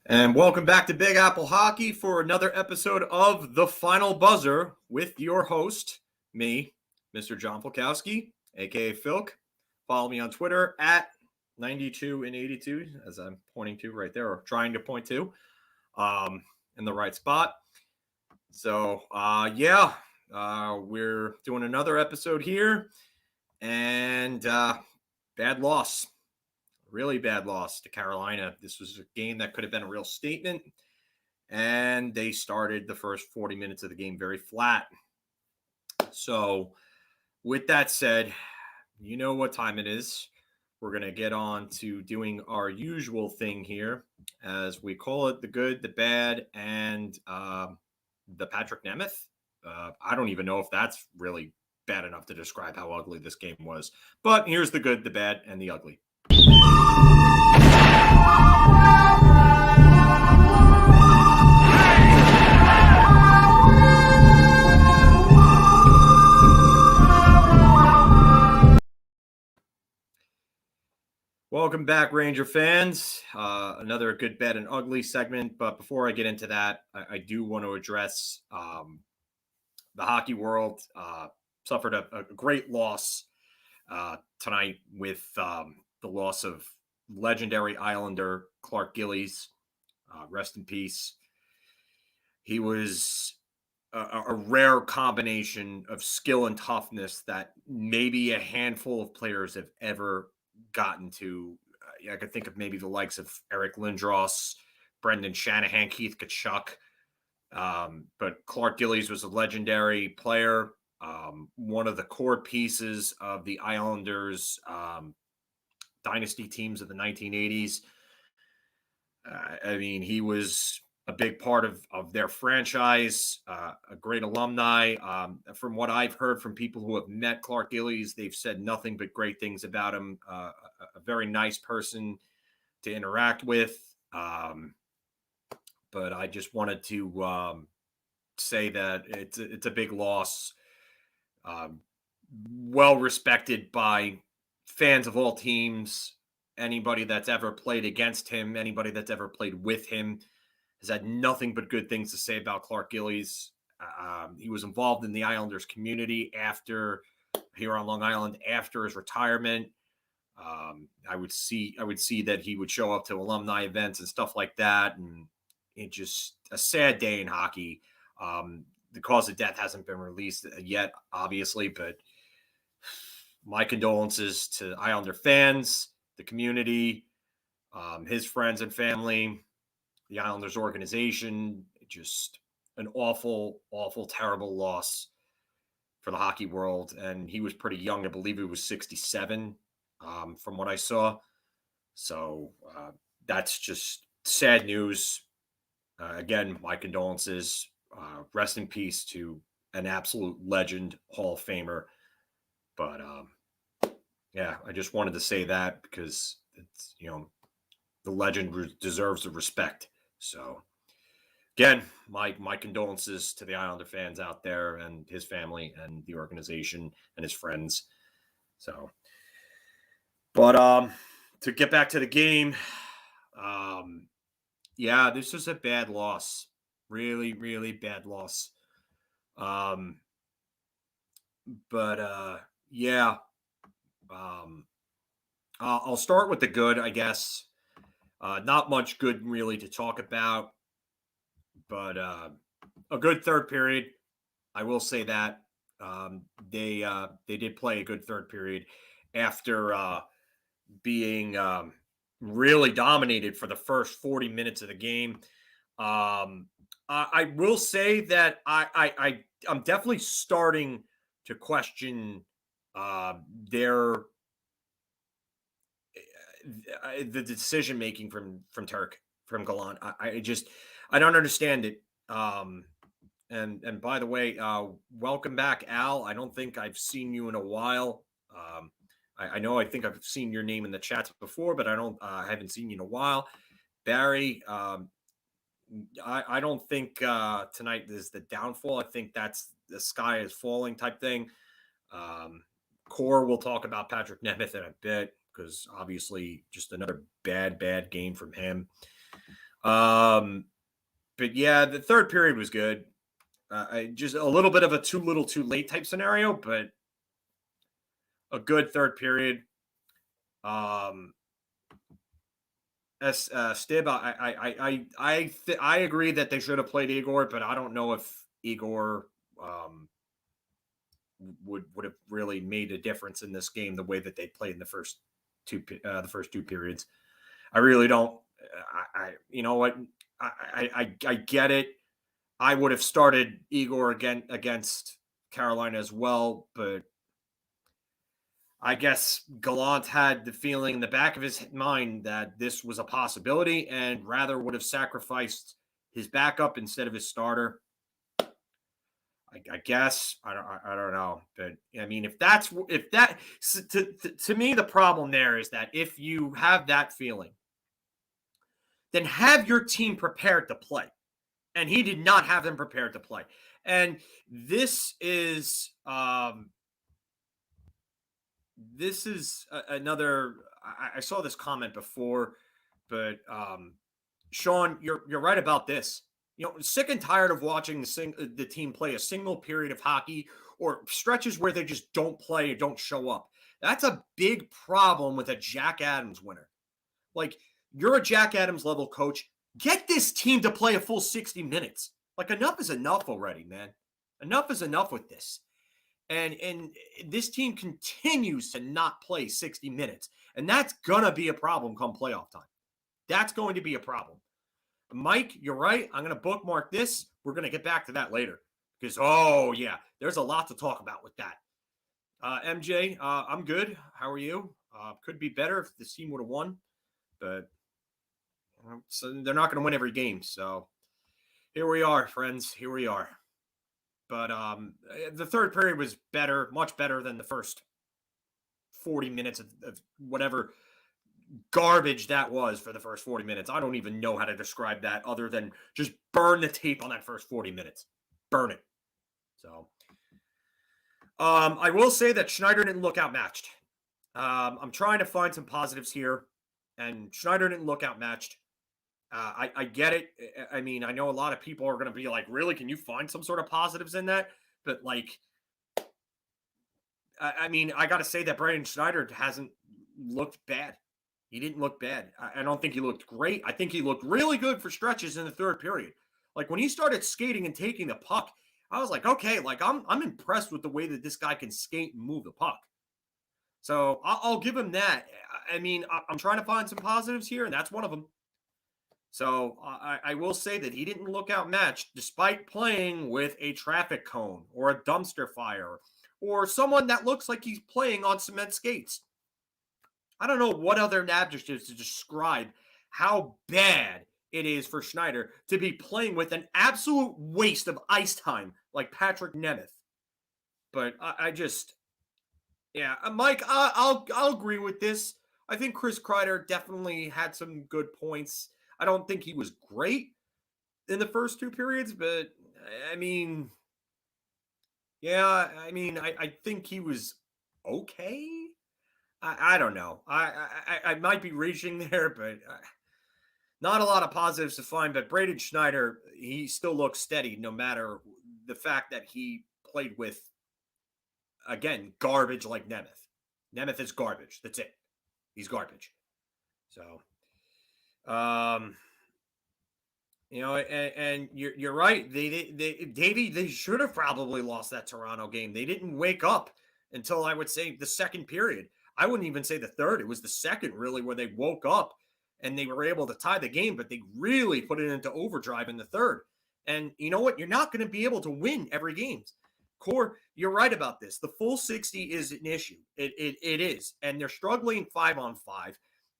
And welcome back to Big Apple Hockey for another episode of The Final Buzzer with your host, me, Mr. John Polkowski, a.k.a. FIlip. Follow me on Twitter at 92and82, as I'm pointing to right there, or trying to point to, in the right spot. So, we're doing another episode here, and bad loss. Really bad loss to Carolina. This was a game that could have been a real statement, and they started the first 40 minutes of the game very flat. So, with that said, you know what time it is. We're going to get on to doing our usual thing here, as we call it the good, the bad, and the Patrick Nemeth. I don't even know if that's really bad enough to describe how ugly this game was. But here's the good, the bad, and the ugly. Welcome back, Ranger fans. Another good, bad, and ugly segment. But before I get into that, I do want to address the hockey world suffered a great loss tonight with the loss of legendary Islander Clarke Gillies. Rest in peace. He was a rare combination of skill and toughness that maybe a handful of players have ever gotten to. I could think of maybe the likes of Eric Lindros, Brendan Shanahan, Keith Tkachuk. But Clarke Gillies was a legendary player, one of the core pieces of the Islanders dynasty teams of the 1980s. He was a big part of their franchise, a great alumni. From what I've heard from people who have met Clarke Gillies, they've said nothing but great things about him. A very nice person to interact with. But I just wanted to say that it's a big loss. Well respected by fans of all teams. Anybody that's ever played against him, anybody that's ever played with him, has had nothing but good things to say about Clarke Gillies. He was involved in the Islanders community here on Long Island after his retirement. I would see that he would show up to alumni events and stuff like that, and it just a sad day in hockey. The cause of death hasn't been released yet, obviously, but my condolences to Islander fans, the community, his friends and family, the Islanders organization. Just an awful, awful, terrible loss for the hockey world. And he was pretty young. I believe he was 67 from what I saw. So that's just sad news. Again, my condolences. Rest in peace to an absolute legend, Hall of Famer. But I just wanted to say that because it's, the legend deserves the respect. So again, my condolences to the Islander fans out there and his family and the organization and his friends. So, but to get back to the game, this was a bad loss. Really, really bad loss. I'll start with the good, I guess. Not much good really to talk about, but a good third period. I will say that they did play a good third period after being really dominated for the first 40 minutes of the game. I will say that I'm definitely starting to question the decision making from Gallant. I don't understand it. And by the way, welcome back, Al. I don't think I've seen you in a while. I think I've seen your name in the chats before, but I haven't seen you in a while. Barry, I don't think tonight is the downfall. I think that's the sky is falling type thing. Core, we'll talk about Patrick Nemeth in a bit because obviously just another bad game from him. But yeah, the third period was good. Just a little bit of a too little too late type scenario, but a good third period. As Stib, I agree that they should have played Igor, but I don't know if Igor would have really made a difference in this game the way that they played in the first two periods. I really don't. You know what? I get it. I would have started Igor again against Carolina as well, but I guess Gallant had the feeling in the back of his mind that this was a possibility and rather would have sacrificed his backup instead of his starter. I guess I don't know, but I mean, if that to me, the problem there is that if you have that feeling, then have your team prepared to play, and he did not have them prepared to play, and this is another. I saw this comment before, but Sean, you're right about this. You know, sick and tired of watching the team play a single period of hockey or stretches where they just don't play or don't show up. That's a big problem with a Jack Adams winner. Like, you're a Jack Adams level coach. Get this team to play a full 60 minutes. Like, enough is enough already, man. Enough is enough with this. And this team continues to not play 60 minutes. And that's going to be a problem come playoff time. That's going to be a problem. Mike, you're right. I'm going to bookmark this. We're going to get back to that later because, oh, yeah, there's a lot to talk about with that. MJ, I'm good. How are you? Could be better if this team would have won, but so they're not going to win every game. So here we are, friends. Here we are. But the third period was better, much better than the first 40 minutes of whatever garbage that was for the first 40 minutes. I don't even know how to describe that other than just burn the tape on that first 40 minutes. Burn it. So I will say that Schneider didn't look outmatched. I'm trying to find some positives here, and Schneider didn't look outmatched. I get it. I mean, I know a lot of people are going to be like, really, can you find some sort of positives in that? But like, I mean, I got to say that Brian Schneider hasn't looked bad. He didn't look bad. I don't think he looked great. I think he looked really good for stretches in the third period. Like when he started skating and taking the puck, I was like, okay, like I'm impressed with the way that this guy can skate and move the puck. So I'll give him that. I mean, I'm trying to find some positives here, and that's one of them. So I will say that he didn't look outmatched despite playing with a traffic cone or a dumpster fire or someone that looks like he's playing on cement skates. I don't know what other adjectives to describe how bad it is for Schneider to be playing with an absolute waste of ice time like Patrick Nemeth. But I just, yeah, Mike, I'll agree with this. I think Chris Kreider definitely had some good points. I don't think he was great in the first two periods, but I mean, yeah, I mean, I think he was okay. I don't know. I might be reaching there, but not a lot of positives to find. But Braden Schneider, he still looks steady no matter the fact that he played with, again, garbage like Nemeth. Nemeth is garbage. That's it. He's garbage. So, you know, and you're right. They should have probably lost that Toronto game. They didn't wake up until I would say the second period. I wouldn't even say the third. It was the second, really, where they woke up and they were able to tie the game, but they really put it into overdrive in the third. And you know what? You're not going to be able to win every game. Core, you're right about this. The full 60 is an issue. It is. And they're struggling 5-on-5.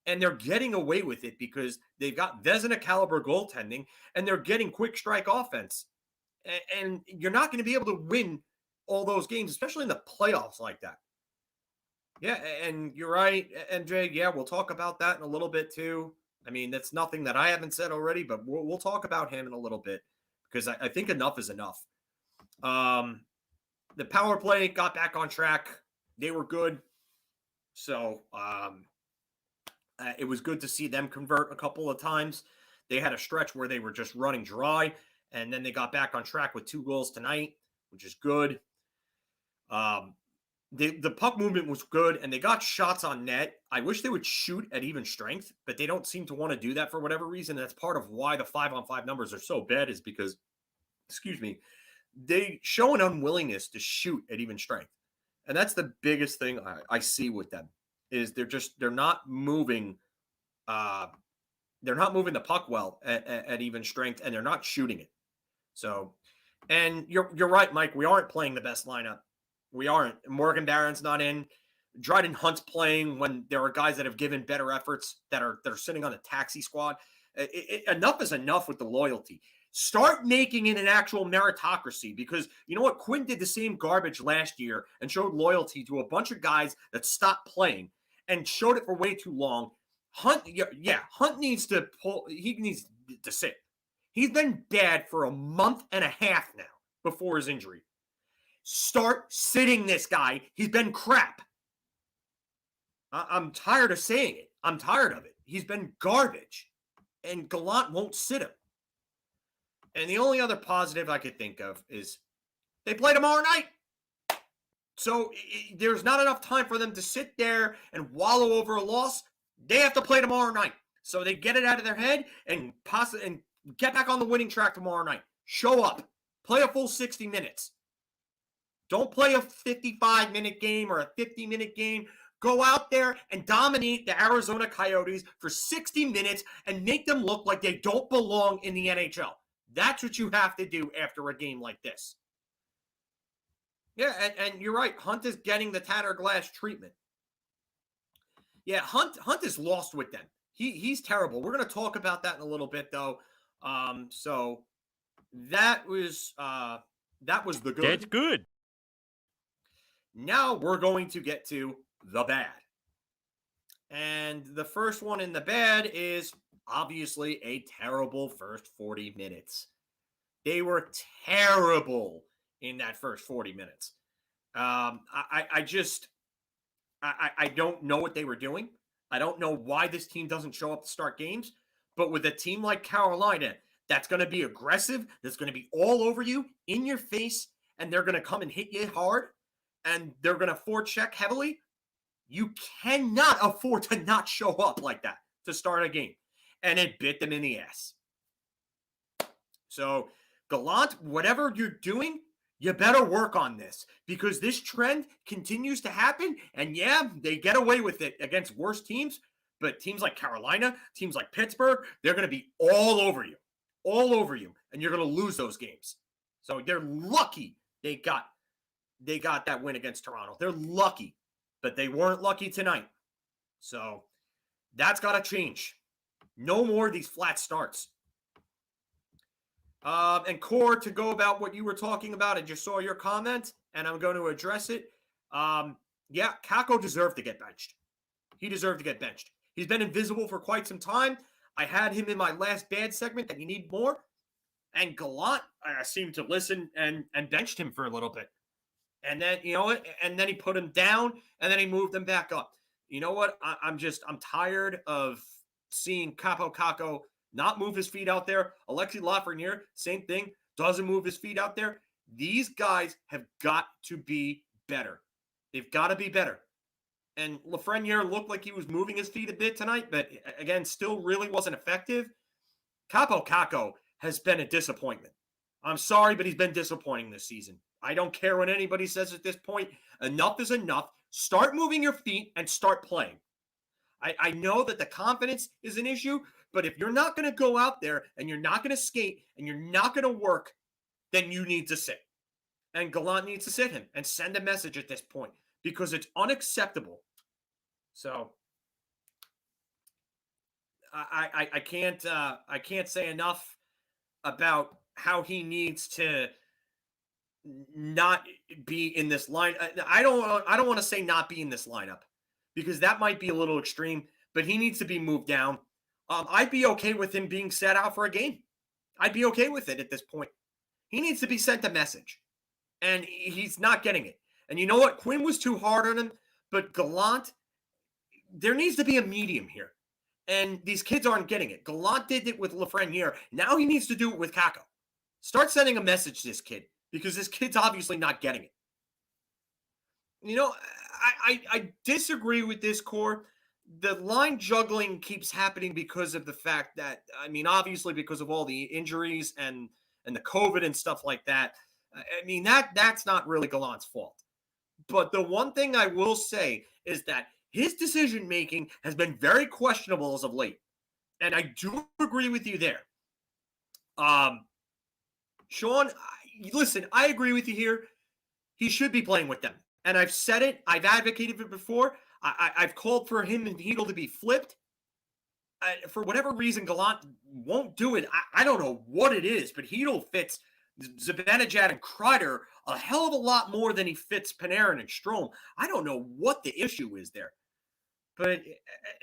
And they're getting away with it because they've got Vezina caliber goaltending and they're getting quick strike offense. And you're not going to be able to win all those games, especially in the playoffs like that. Yeah, and you're right, MJ. Yeah, we'll talk about that in a little bit too. I mean, that's nothing that I haven't said already, but we'll talk about him in a little bit because I think enough is enough. The power play got back on track. They were good. So it was good to see them convert a couple of times. They had a stretch where they were just running dry, and then they got back on track with 2 goals tonight, which is good. The puck movement was good, and they got shots on net. I wish they would shoot at even strength, but they don't seem to want to do that for whatever reason. That's part of why the 5-on-5 numbers are so bad, is because, they show an unwillingness to shoot at even strength. And that's the biggest thing I see with them, is they're not moving the puck well at even strength, and they're not shooting it. So, and you're right, Mike, we aren't playing the best lineup. We aren't. Morgan Barron's not in. Dryden Hunt's playing when there are guys that have given better efforts that are sitting on the taxi squad. Enough is enough with the loyalty. Start making it an actual meritocracy, because you know what? Quinn did the same garbage last year and showed loyalty to a bunch of guys that stopped playing and showed it for way too long. Hunt needs to pull. He needs to sit. He's been bad for a month and a half now before his injury. Start sitting this guy. He's been crap. I'm tired of saying it. I'm tired of it. He's been garbage. And Gallant won't sit him. And the only other positive I could think of is they play tomorrow night. So there's not enough time for them to sit there and wallow over a loss. They have to play tomorrow night. So they get it out of their head and get back on the winning track tomorrow night. Show up. Play a full 60 minutes. Don't play a 55-minute game or a 50-minute game. Go out there and dominate the Arizona Coyotes for 60 minutes and make them look like they don't belong in the NHL. That's what you have to do after a game like this. Yeah, and you're right. Hunt is getting the Tanner Glass treatment. Yeah, Hunt is lost with them. He's terrible. We're going to talk about that in a little bit, though. So that was the good. That's good. Now we're going to get to the bad. And the first one in the bad is obviously a terrible first 40 minutes. They were terrible in that first 40 minutes. I don't know what they were doing. I don't know why this team doesn't show up to start games. But with a team like Carolina, that's going to be aggressive, that's going to be all over you, in your face, and they're going to come and hit you hard, and they're going to forecheck heavily, you cannot afford to not show up like that to start a game. And it bit them in the ass. So, Gallant, whatever you're doing, you better work on this, because this trend continues to happen. And yeah, they get away with it against worse teams, but teams like Carolina, teams like Pittsburgh, they're going to be all over you, and you're going to lose those games. So they're lucky they got that win against Toronto. They're lucky, but they weren't lucky tonight. So that's got to change. No more of these flat starts. And Core, to go about what you were talking about, I just saw your comment, and I'm going to address it. Yeah, Kakko deserved to get benched. He deserved to get benched. He's been invisible for quite some time. I had him in my last bad segment that you need more. And Gallant seemed to listen and benched him for a little bit. And then, and then he put him down, and then he moved him back up. You know what? I'm tired of seeing Kakko not move his feet out there. Alexis Lafreniere, same thing, doesn't move his feet out there. These guys have got to be better. They've got to be better. And Lafreniere looked like he was moving his feet a bit tonight, but again, still really wasn't effective. Kakko has been a disappointment. I'm sorry, but he's been disappointing this season. I don't care what anybody says at this point. Enough is enough. Start moving your feet and start playing. I know that the confidence is an issue, but if you're not going to go out there and you're not going to skate and you're not going to work, then you need to sit. And Gallant needs to sit him and send a message at this point, because it's unacceptable. So I can't say enough about how he needs to not be in this line. I don't want to say not be in this lineup, because that might be a little extreme, but he needs to be moved down. I'd be okay with him being set out for a game. I'd be okay with it at this point. He needs to be sent a message, and he's not getting it. And you know what? Quinn was too hard on him, but Gallant, there needs to be a medium here. And these kids aren't getting it. Gallant did it with Lafreniere. Now he needs to do it with Kakko. Start sending a message to this kid because this kid's obviously not getting it. You know, I disagree with this core. The line juggling keeps happening because of the fact that, I mean, obviously because of all the injuries and the COVID and stuff like that. I mean, that's not really Gallant's fault. But the one thing I will say is that his decision making has been very questionable as of late. And I do agree with you there. Sean, listen, I agree with you here. He should be playing with them. And I've said it. I've advocated it before. I've called for him and Chytil to be flipped. For whatever reason, Gallant won't do it. I don't know what it is, but Chytil fits Zibanejad and Kreider a hell of a lot more than he fits Panarin and Strome. I don't know what the issue is there. But,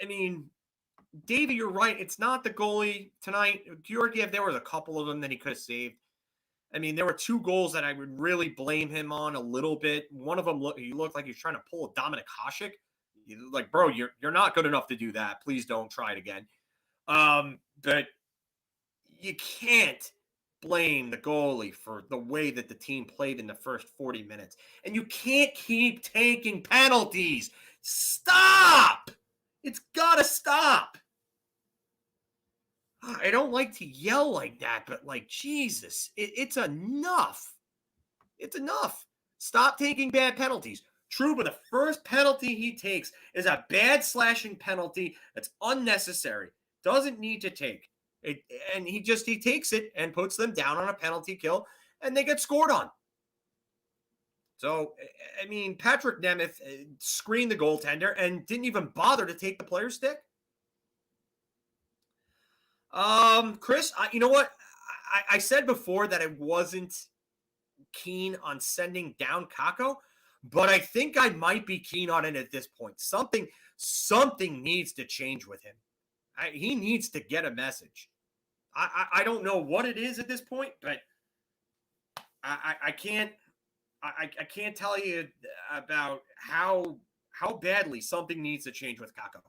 I mean, Davey, you're right. It's not the goalie tonight. Georgiev, there was a couple of them that he could have saved. I mean, there were 2 goals that I would really blame him on a little bit. One of them, he looked like he was trying to pull a Dominik Hasek. Like, bro, you're not good enough to do that. Please don't try it again. But you can't blame the goalie for the way that the team played in the first 40 minutes. And you can't keep taking penalties. Stop! It's got to stop. I don't like to yell like that, but like, Jesus, it's enough. It's enough. Stop taking bad penalties. Trouba, the first penalty he takes is a bad slashing penalty that's unnecessary. Doesn't need to take it, and he takes it and puts them down on a penalty kill, and they get scored on. So, I mean, Patrick Nemeth screened the goaltender and didn't even bother to take the player's stick. Chris, you know what? I said before that I wasn't keen on sending down Kakko, but I think I might be keen on it at this point. Something needs to change with him. He needs to get a message. I don't know what it is at this point, but I can't tell you about how badly something needs to change with Kakko.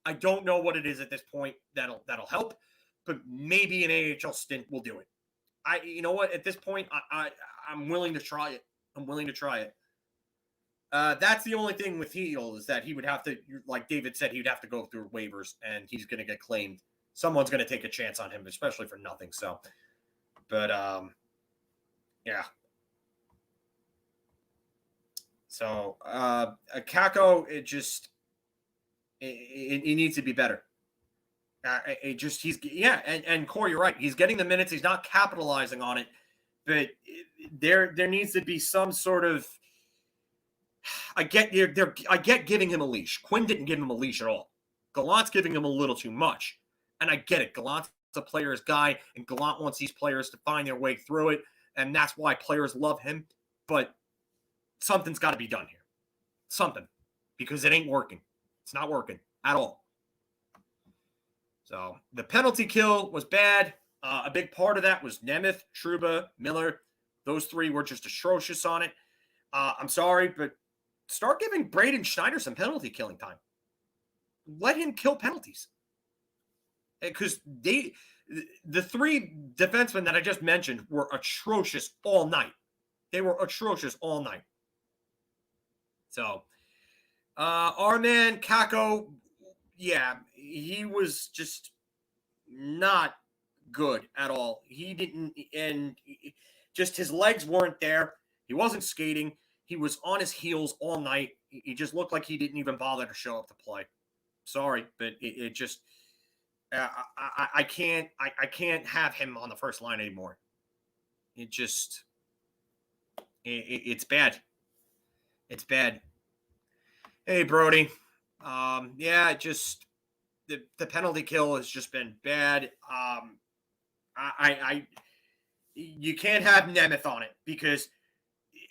I don't know what it is at this point that'll help, but maybe an AHL stint will do it. You know what? At this point, I'm willing to try it. That's the only thing with Chytil is that he would have to, like David said, he would have to go through waivers, and he's going to get claimed. Someone's going to take a chance on him, especially for nothing. So, but yeah. So Kakko, it needs to be better. And Corey, you're right. He's getting the minutes. He's not capitalizing on it, but there needs to be some sort of. I get giving him a leash. Quinn didn't give him a leash at all. Gallant's giving him a little too much, and I get it. Gallant's a player's guy, and Gallant wants these players to find their way through it, and that's why players love him. But something's got to be done here. Something, because it ain't working. It's not working at all. So the penalty kill was bad. A big part of that was Nemeth, Trouba, Miller. Those 3 were just atrocious on it. I'm sorry, but start giving Braden Schneider some penalty killing time. Let him kill penalties. Because the 3 defensemen that I just mentioned were atrocious all night. They were atrocious all night. So our man Kakko, yeah, he was just not good at all. He didn't, and just his legs weren't there. He wasn't skating. He was on his heels all night. He just looked like he didn't even bother to show up to play. Sorry, but it just I can't have him on the first line anymore. It's bad. It's bad. Hey, Brody. The penalty kill has just been bad. You can't have Nemeth on it, because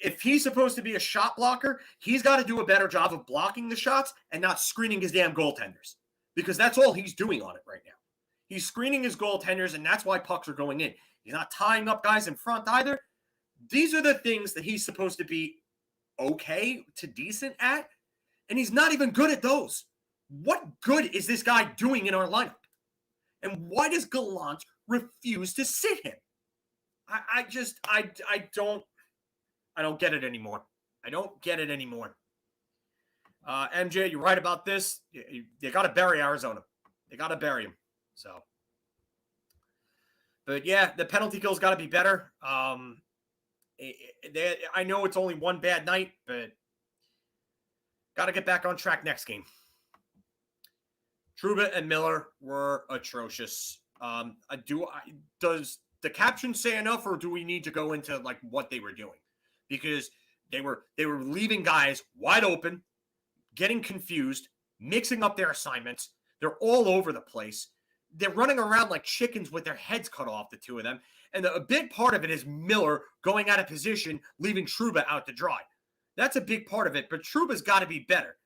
if he's supposed to be a shot blocker, he's got to do a better job of blocking the shots and not screening his damn goaltenders, because that's all he's doing on it right now. He's screening his goaltenders, and that's why pucks are going in. He's not tying up guys in front either. These are the things that he's supposed to be okay to decent at, and he's not even good at those. What good is this guy doing in our lineup? And why does Gallant refuse to sit him? I don't get it anymore. I don't get it anymore. MJ, you're right about this. They got to bury Arizona. They got to bury him. So, but yeah, the penalty kill's got to be better. I know it's only one bad night, but got to get back on track next game. Trouba and Miller were atrocious. Does the caption say enough, or do we need to go into like what they were doing? Because they were leaving guys wide open, getting confused, mixing up their assignments. They're all over the place. They're running around like chickens with their heads cut off, the two of them. And a big part of it is Miller going out of position, leaving Trouba out to dry. That's a big part of it, but Trouba's got to be better.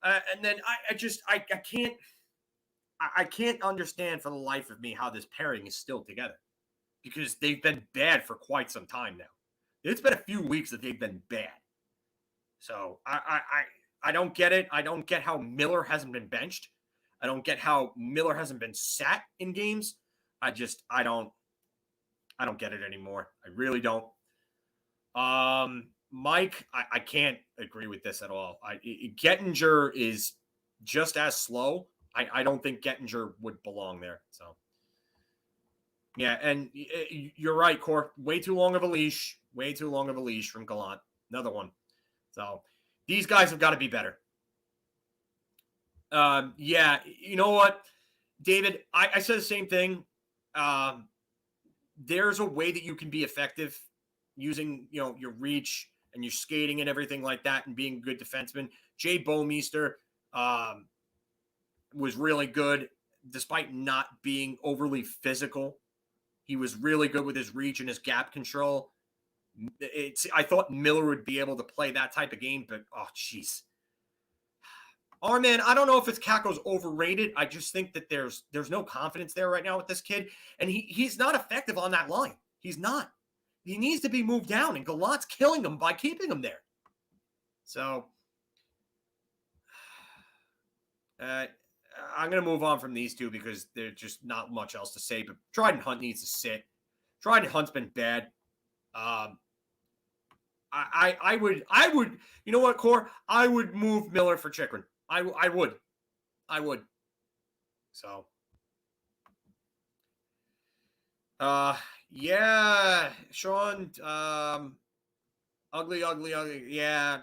And then I can't understand for the life of me how this pairing is still together, because they've been bad for quite some time now. It's been a few weeks that they've been bad. So I don't get it. I don't get how Miller hasn't been benched. I don't get how Miller hasn't been sat in games. I don't get it anymore. I really don't. Mike, I can't agree with this at all. Gettinger is just as slow. I don't think Gettinger would belong there. So, yeah, and you're right, Cork. Way too long of a leash. Way too long of a leash from Gallant. Another one. So, these guys have got to be better. Yeah, you know what, David? I said the same thing. There's a way that you can be effective using, your reach and your skating and everything like that, and being a good defenseman. Jay Bouwmeester was really good, despite not being overly physical. He was really good with his reach and his gap control. I thought Miller would be able to play that type of game, but oh, jeez. Oh, man, I don't know if it's Kakko's overrated. I just think that there's no confidence there right now with this kid, and he's not effective on that line. He's not. He needs to be moved down, and Gallant's killing him by keeping him there. So, I'm going to move on from these two because there's just not much else to say, but Dryden Hunt needs to sit. Dryden Hunt's been bad. I would, you know what, Core? I would move Miller for Chytil. I would. So, yeah, Sean, ugly. Yeah,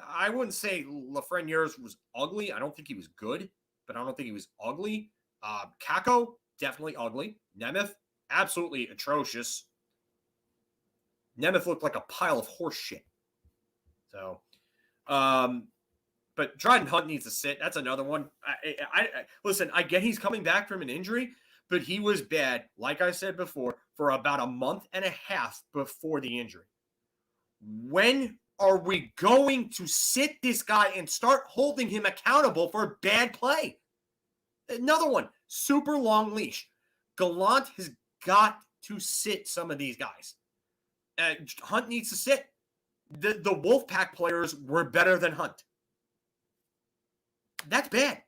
I wouldn't say Lafreniere's was ugly. I don't think he was good, but I don't think he was ugly. Kakko, definitely ugly. Nemeth, absolutely atrocious. Nemeth looked like a pile of horse shit. So, but Dryden Hunt needs to sit. That's another one. Listen, I get he's coming back from an injury, but he was bad, like I said before, for about a month and a half before the injury. When are we going to sit this guy and start holding him accountable for bad play? Another one, super long leash. Gallant has got to sit some of these guys. Hunt needs to sit. The Wolfpack players were better than Hunt. That's bad.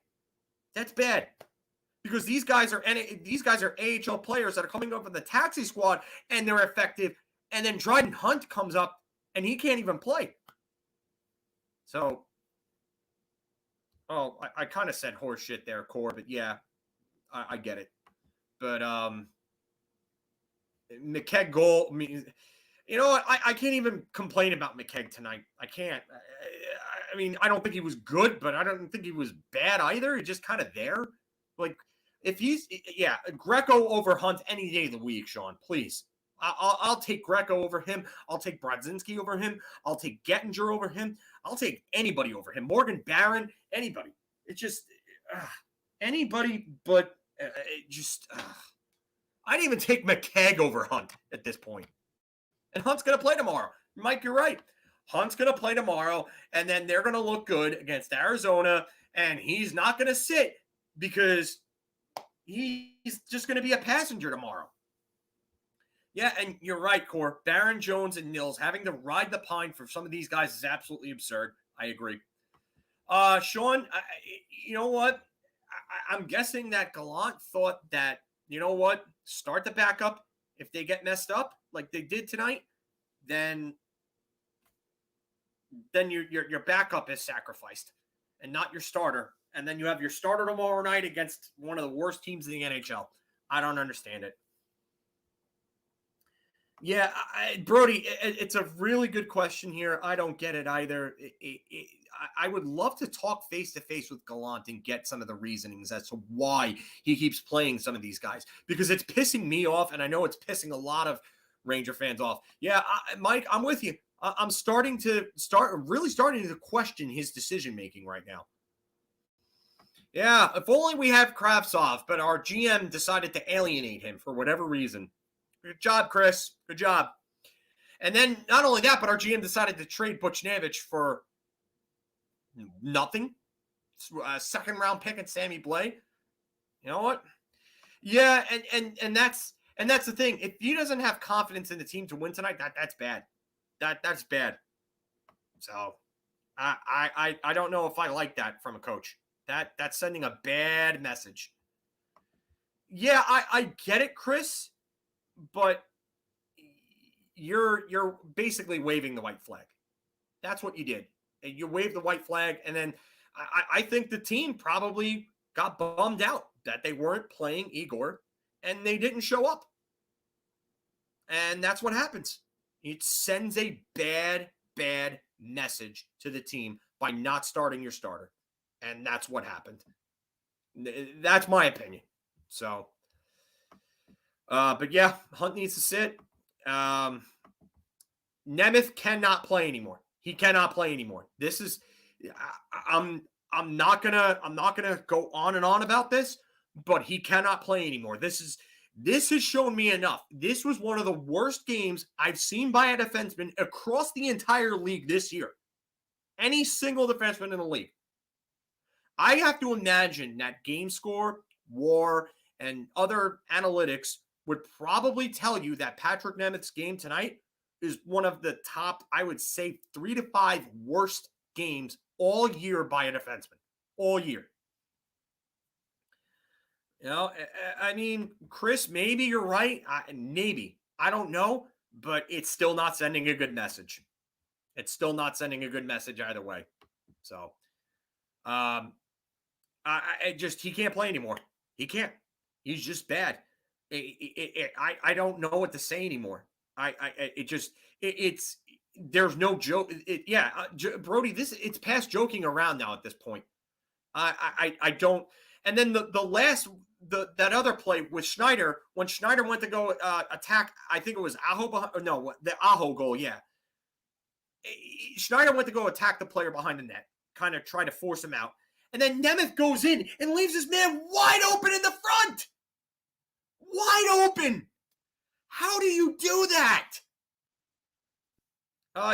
That's bad. Because these guys are AHL players that are coming up in the taxi squad, and they're effective. And then Dryden Hunt comes up and he can't even play. So, I kind of said horse shit there, Core, but yeah, I get it. But McKegg goal, you know what? I can't even complain about McKegg tonight. I can't. I mean, I don't think he was good, but I don't think he was bad either. He's just kind of there. Like, Greco over Hunt any day of the week, Sean, please. I'll take Greco over him. I'll take Brodzinski over him. I'll take Gettinger over him. I'll take anybody over him. Morgan Barron, anybody. It's just anybody, but I'd even take McKegg over Hunt at this point. And Hunt's going to play tomorrow. Mike, you're right. Hunt's going to play tomorrow, and then they're going to look good against Arizona, and he's not going to sit because he's just going to be a passenger tomorrow. Yeah, and you're right, Core. Barron, Jones, and Nils having to ride the pine for some of these guys is absolutely absurd. I agree. Sean, you know what? I'm guessing that Gallant thought that, you know what, start the backup. If they get messed up like they did tonight, then your backup is sacrificed and not your starter. And then you have your starter tomorrow night against one of the worst teams in the NHL. I don't understand it. Yeah, Brody, it's a really good question here. I don't get it either. I would love to talk face-to-face with Gallant and get some of the reasonings as to why he keeps playing some of these guys, because it's pissing me off, and I know it's pissing a lot of Ranger fans off. Yeah, Mike, I'm with you. I'm really starting to question his decision-making right now. Yeah, if only we have Kravtsov, but our GM decided to alienate him for whatever reason. Good job, Chris. Good job. And then not only that, but our GM decided to trade Buchnevich for nothing. A second-round pick and Sammy Blais. You know what? Yeah, and that's the thing. If he doesn't have confidence in the team to win tonight, that's bad. That's bad. So I don't know if I like that from a coach. That's sending a bad message. Yeah, I get it, Chris, but you're basically waving the white flag. That's what you did. You waved the white flag, and then I think the team probably got bummed out that they weren't playing Igor, and they didn't show up. And that's what happens. It sends a bad message to the team by not starting your starter. And that's what happened. That's my opinion. So, but yeah, Hunt needs to sit. Nemeth cannot play anymore. He cannot play anymore. This is, I'm not gonna go on and on about this, but he cannot play anymore. This has shown me enough. This was one of the worst games I've seen by a defenseman across the entire league this year. Any single defenseman in the league. I have to imagine that game score, WAR, and other analytics would probably tell you that Patrick Nemeth's game tonight is one of the top, I would say, 3 to 5 worst games all year by a defenseman. All year. You know, I mean, Chris, maybe you're right. Maybe. I don't know, but it's still not sending a good message. It's still not sending a good message either way. So, he can't play anymore. He can't. He's just bad. I don't know what to say anymore. There's no joke. Brody, it's past joking around now at this point. I don't. And then that other play with Schneider, when Schneider went to go attack, I think it was the Aho goal. Yeah. Schneider went to go attack the player behind the net, kind of try to force him out. And then Nemeth goes in and leaves his man wide open in the front. Wide open. How do you do that?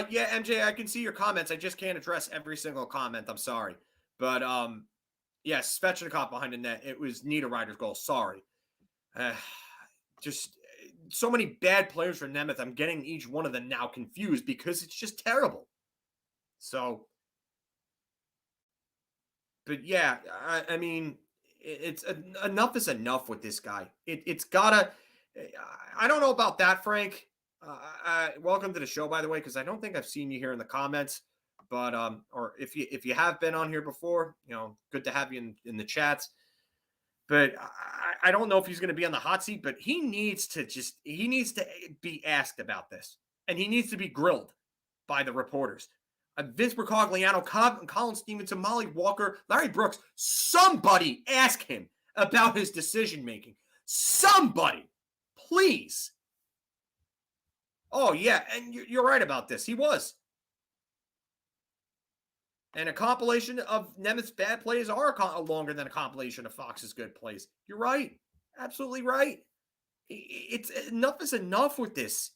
Yeah, MJ, I can see your comments. I just can't address every single comment. I'm sorry. But, yes, Svechnikov behind the net. It was Niederreiter's goal. Sorry. Just so many bad players for Nemeth. I'm getting each one of them now confused because it's just terrible. So, but yeah, I mean, it's enough is enough with this guy. It's gotta. I don't know about that, Frank. Welcome to the show, by the way, because I don't think I've seen you here in the comments. But or if you have been on here before, you know, good to have you in the chats. But I don't know if he's going to be on the hot seat, but he needs to be asked about this, and he needs to be grilled by the reporters. Vince Mercogliano, Colin Stevenson, Molly Walker, Larry Brooks. Somebody ask him about his decision making. Somebody, please. Oh yeah, and you're right about this. He was. And a compilation of Nemeth's bad plays are longer than a compilation of Fox's good plays. You're right. Absolutely right. It's enough is enough with this.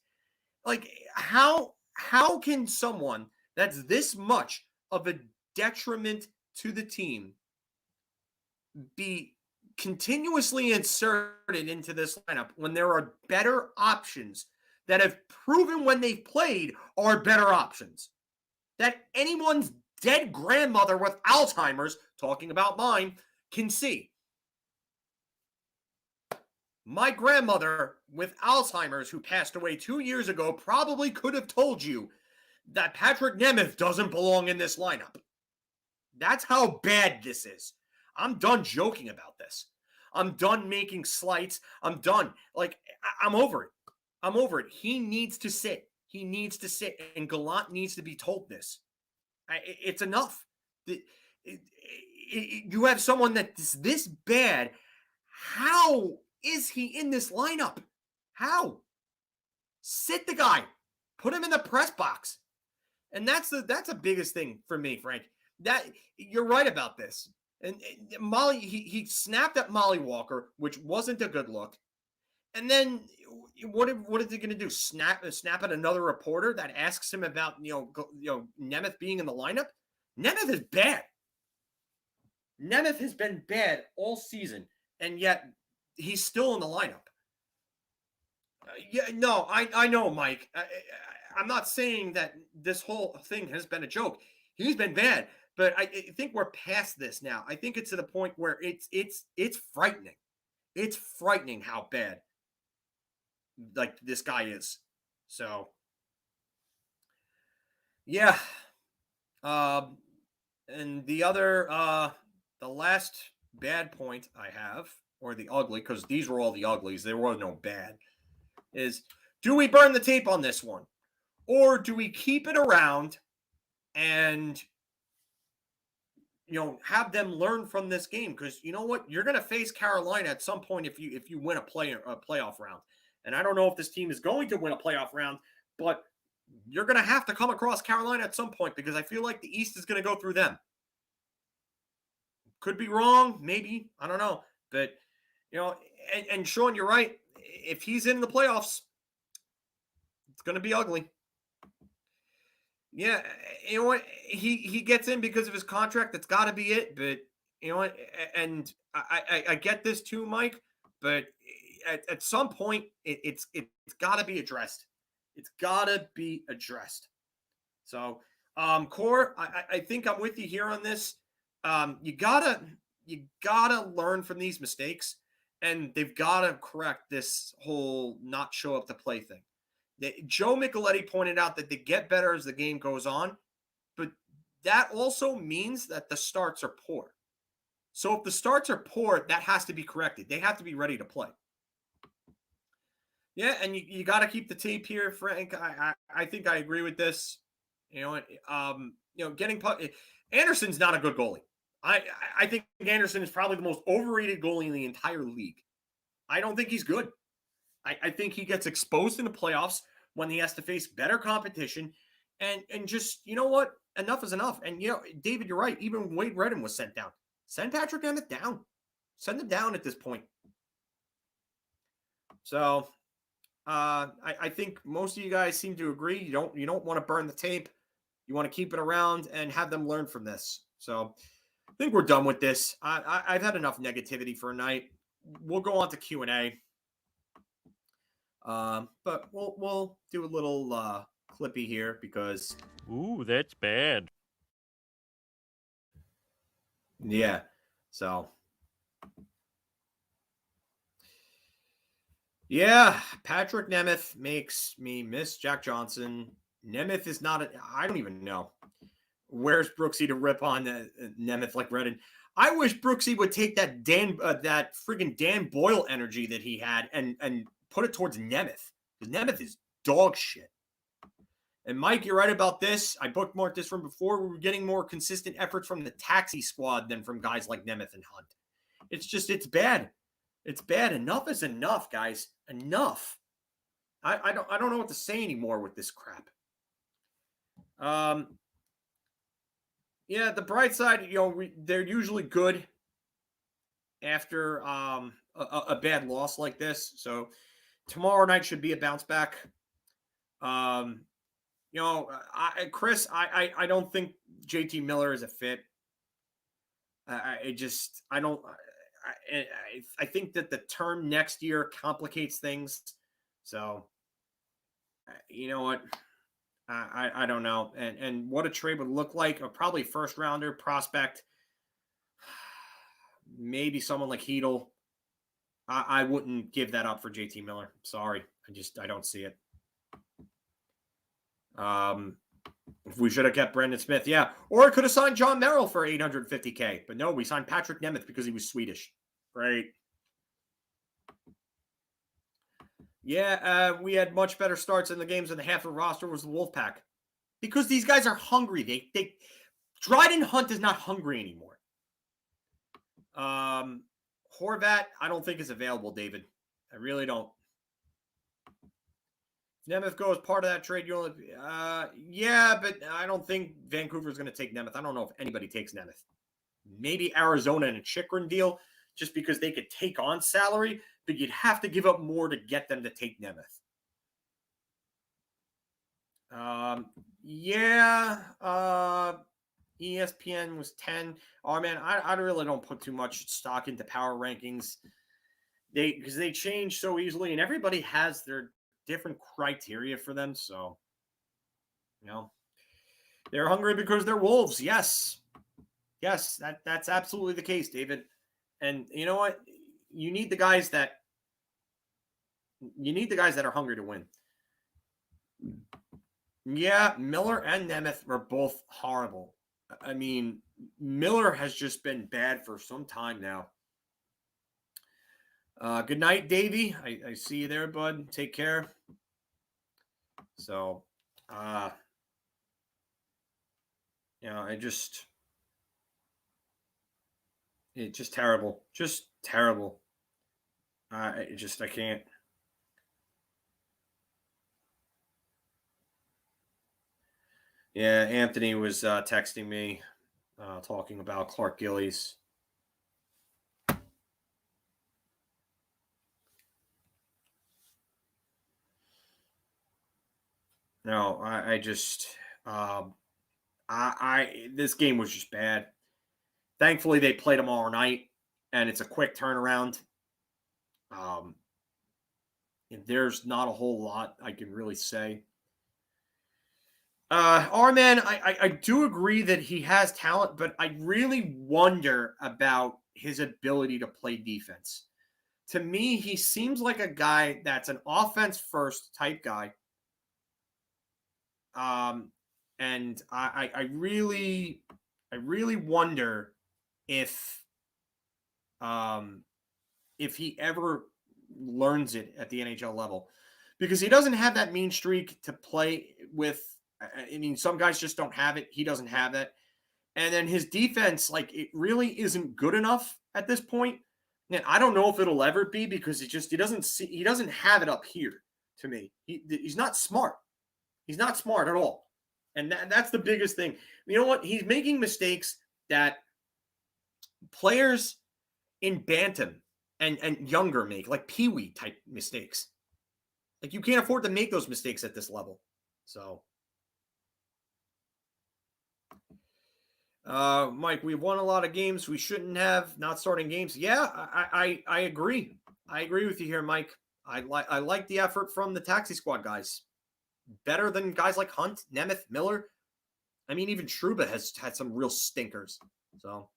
Like, how can someone that's this much of a detriment to the team be continuously inserted into this lineup when there are better options that have proven when they've played are better options? That anyone's dead grandmother with Alzheimer's, talking about mine, can see. My grandmother with Alzheimer's, who passed away 2 years ago, probably could have told you that Patrick Nemeth doesn't belong in this lineup. That's how bad this is. I'm done joking about this. I'm done making slights. I'm done. Like, I'm over it. I'm over it. He needs to sit. He needs to sit. And Gallant needs to be told this. It's enough. You have someone that's this bad. How is he in this lineup? How? Sit the guy. Put him in the press box. And that's the biggest thing for me, Frank. That you're right about this. And Molly, he snapped at Molly Walker, which wasn't a good look. And then what is he going to do? Snap at another reporter that asks him about Nemeth being in the lineup? Nemeth is bad. Nemeth has been bad all season, and yet he's still in the lineup. I know, Mike. I'm not saying that this whole thing has been a joke. He's been bad, but I think we're past this now. I think it's to the point where it's frightening. It's frightening how bad like this guy is. So yeah. And the other the last bad point I have, or the ugly, because these were all the uglies, there was no bad, is do we burn the tape on this one? Or do we keep it around and have them learn from this game? Because you know what? You're going to face Carolina at some point if you win a playoff round. And I don't know if this team is going to win a playoff round, but you're going to have to come across Carolina at some point because I feel like the East is going to go through them. Could be wrong, maybe. I don't know. But, and Sean, you're right. If he's in the playoffs, it's going to be ugly. Yeah, you know what? He gets in because of his contract. That's got to be it. But you know what? And I get this too, Mike. But at some point, it's got to be addressed. It's got to be addressed. So, Core, I think I'm with you here on this. You gotta learn from these mistakes, and they've got to correct this whole not show up to play thing. Joe Micheletti pointed out that they get better as the game goes on, but that also means that the starts are poor. So if the starts are poor, that has to be corrected. They have to be ready to play. Yeah, and you got to keep the tape here, Frank. I think I agree with this. Getting Anderson's not a good goalie. I think Anderson is probably the most overrated goalie in the entire league. I don't think he's good. I think he gets exposed in the playoffs when he has to face better competition. And just, you know what? Enough is enough. And, David, you're right. Even Wade Redden was sent down. Send Patrick Nemeth down. Send him down at this point. So I think most of you guys seem to agree. You don't want to burn the tape. You want to keep it around and have them learn from this. So I think we're done with this. I've had enough negativity for a night. We'll go on to Q&A. But we'll do a little clippy here because that's bad. Yeah. So yeah, Patrick Nemeth makes me miss Jack Johnson. Nemeth is not I don't even know. Where's Brooksy to rip on Nemeth like Redden? I wish Brooksy would take that that friggin' Dan Boyle energy that he had and put it towards Nemeth. Because Nemeth is dog shit. And Mike, you're right about this. I bookmarked this from before. We were getting more consistent efforts from the taxi squad than from guys like Nemeth and Hunt. It's bad. It's bad. Enough is enough, guys. Enough. I don't know what to say anymore with this crap. Yeah, the bright side, they're usually good after a bad loss like this. So tomorrow night should be a bounce back. Chris, I don't think JT Miller is a fit. I think that the term next year complicates things. So, you know what? I don't know. And what a trade would look like, probably first rounder prospect. maybe someone like Chytil. I wouldn't give that up for JT Miller. Sorry. I don't see it. If we should have kept Brendan Smith, yeah. Or I could have signed John Merrill for $850K. But no, we signed Patrick Nemeth because he was Swedish. Great. Yeah, we had much better starts in the games, and the half of the roster was the Wolfpack. Because these guys are hungry. Dryden Hunt is not hungry anymore. Horvat, I don't think is available, David. I really don't. Nemeth goes part of that trade. Yeah, but I don't think Vancouver's going to take Nemeth. I don't know if anybody takes Nemeth. Maybe Arizona in a Chychrun deal, just because they could take on salary, but you'd have to give up more to get them to take Nemeth. ESPN was 10. Oh man, I really don't put too much stock into power rankings. Because they change so easily, and everybody has their different criteria for them. So, they're hungry because they're wolves. Yes, that's absolutely the case, David. And you know what? You need the guys that are hungry to win. Yeah, Miller and Nemeth were both horrible. I mean, Miller has just been bad for some time now. Good night, Davey. I see you there, bud. Take care. So, it's just terrible. Just terrible. I can't. Yeah, Anthony was texting me, talking about Clarke Gillies. No, this game was just bad. Thankfully, they played them all night, and it's a quick turnaround. There's not a whole lot I can really say. Arman, I do agree that he has talent, but I really wonder about his ability to play defense. To me, he seems like a guy that's an offense-first type guy. And I really wonder if he ever learns it at the NHL level, because he doesn't have that mean streak to play with. I mean, some guys just don't have it. He doesn't have that. And then his defense, it really isn't good enough at this point. And I don't know if it'll ever be, because he doesn't have it up here to me. He's not smart. He's not smart at all. And that's the biggest thing. You know what? He's making mistakes that players in Bantam and younger make, like Pee-wee type mistakes. Like, you can't afford to make those mistakes at this level. So, Mike, we've won a lot of games we shouldn't have, not starting games. Yeah, I agree. I agree with you here, Mike. I like the effort from the taxi squad guys. Better than guys like Hunt, Nemeth, Miller. I mean, even Trouba has had some real stinkers. So,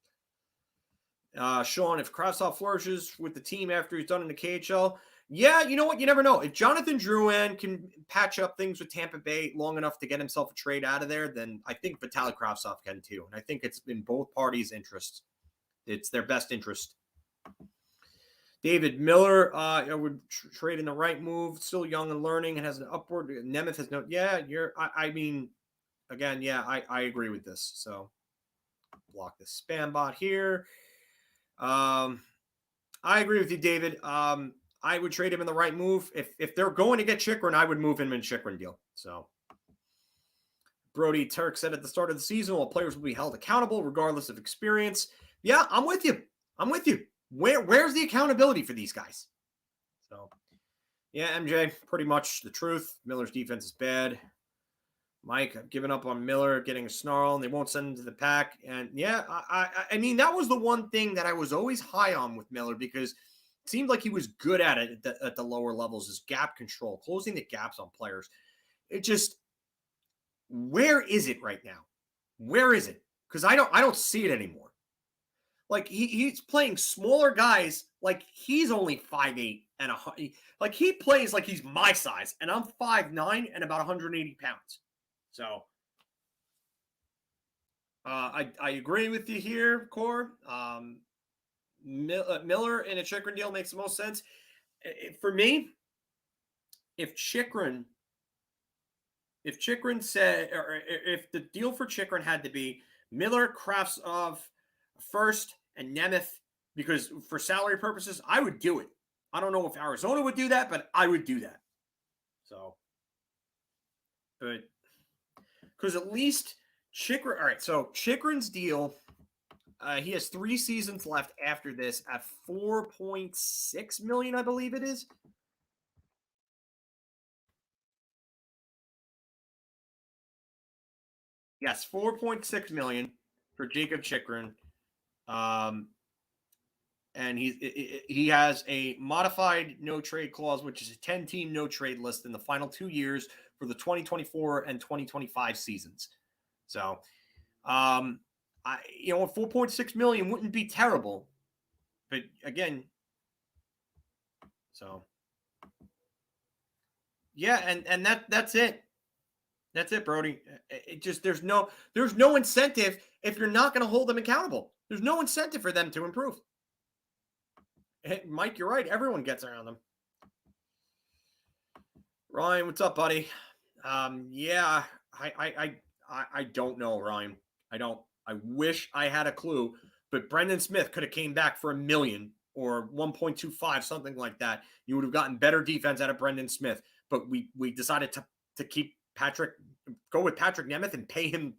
Sean, if Kravtsov flourishes with the team after he's done in the KHL, yeah, you know what? You never know. If Jonathan Drouin can patch up things with Tampa Bay long enough to get himself a trade out of there, then I think Vitaly Kravtsov can too. And I think it's in both parties' interest. It's their best interest. David Miller, I would trade in the right move. Still young and learning and has an upward. Nemeth has no. Yeah, I mean, again, yeah, I agree with this. So, block this spam bot here. I agree with you, David. I would trade him in the right move. If they're going to get Chychrun, I would move him in Chychrun deal. So, Brody Turk said at the start of the season, all players will be held accountable regardless of experience. Yeah, I'm with you. Where's the accountability for these guys? So, yeah, MJ, pretty much the truth. Miller's defense is bad. Mike, I've given up on Miller getting a snarl, and they won't send him to the pack. And yeah, I mean, that was the one thing that I was always high on with Miller, because it seemed like he was good at it at the lower levels, is gap control, closing the gaps on players. It just, where is it right now? Where is it? Because I don't see it anymore. Like he's playing smaller guys. Like he's only 5'8" and like he plays like he's my size, and I'm 5'9" and about 180 pounds. So I agree with you here, Core. Miller in a Chychrun deal makes the most sense. For me, if Chychrun said, or if the deal for Chychrun had to be Miller, Kravtsov first, and Nemeth, because for salary purposes, I would do it. I don't know if Arizona would do that, but I would do that. So, but because at least Chychrun. All right, so Chychrun's deal. He has 3 seasons left after this at $4.6 million, I believe it is. Yes, $4.6 million for Jacob Chychrun. And he has a modified no trade clause, which is a 10-team no trade list in the final 2 years for the 2024 and 2025 seasons. So, $4.6 million wouldn't be terrible, but again, so yeah, and that's it. That's it, Brody. It just there's no incentive if you're not going to hold them accountable. There's no incentive for them to improve. Hey, Mike, you're right. Everyone gets around them. Ryan, what's up, buddy? Yeah, I don't know, Ryan. I don't. I wish I had a clue, but Brendan Smith could have came back for $1 million or 1.25, something like that. You would have gotten better defense out of Brendan Smith, but we decided to go with Patrick Nemeth and pay him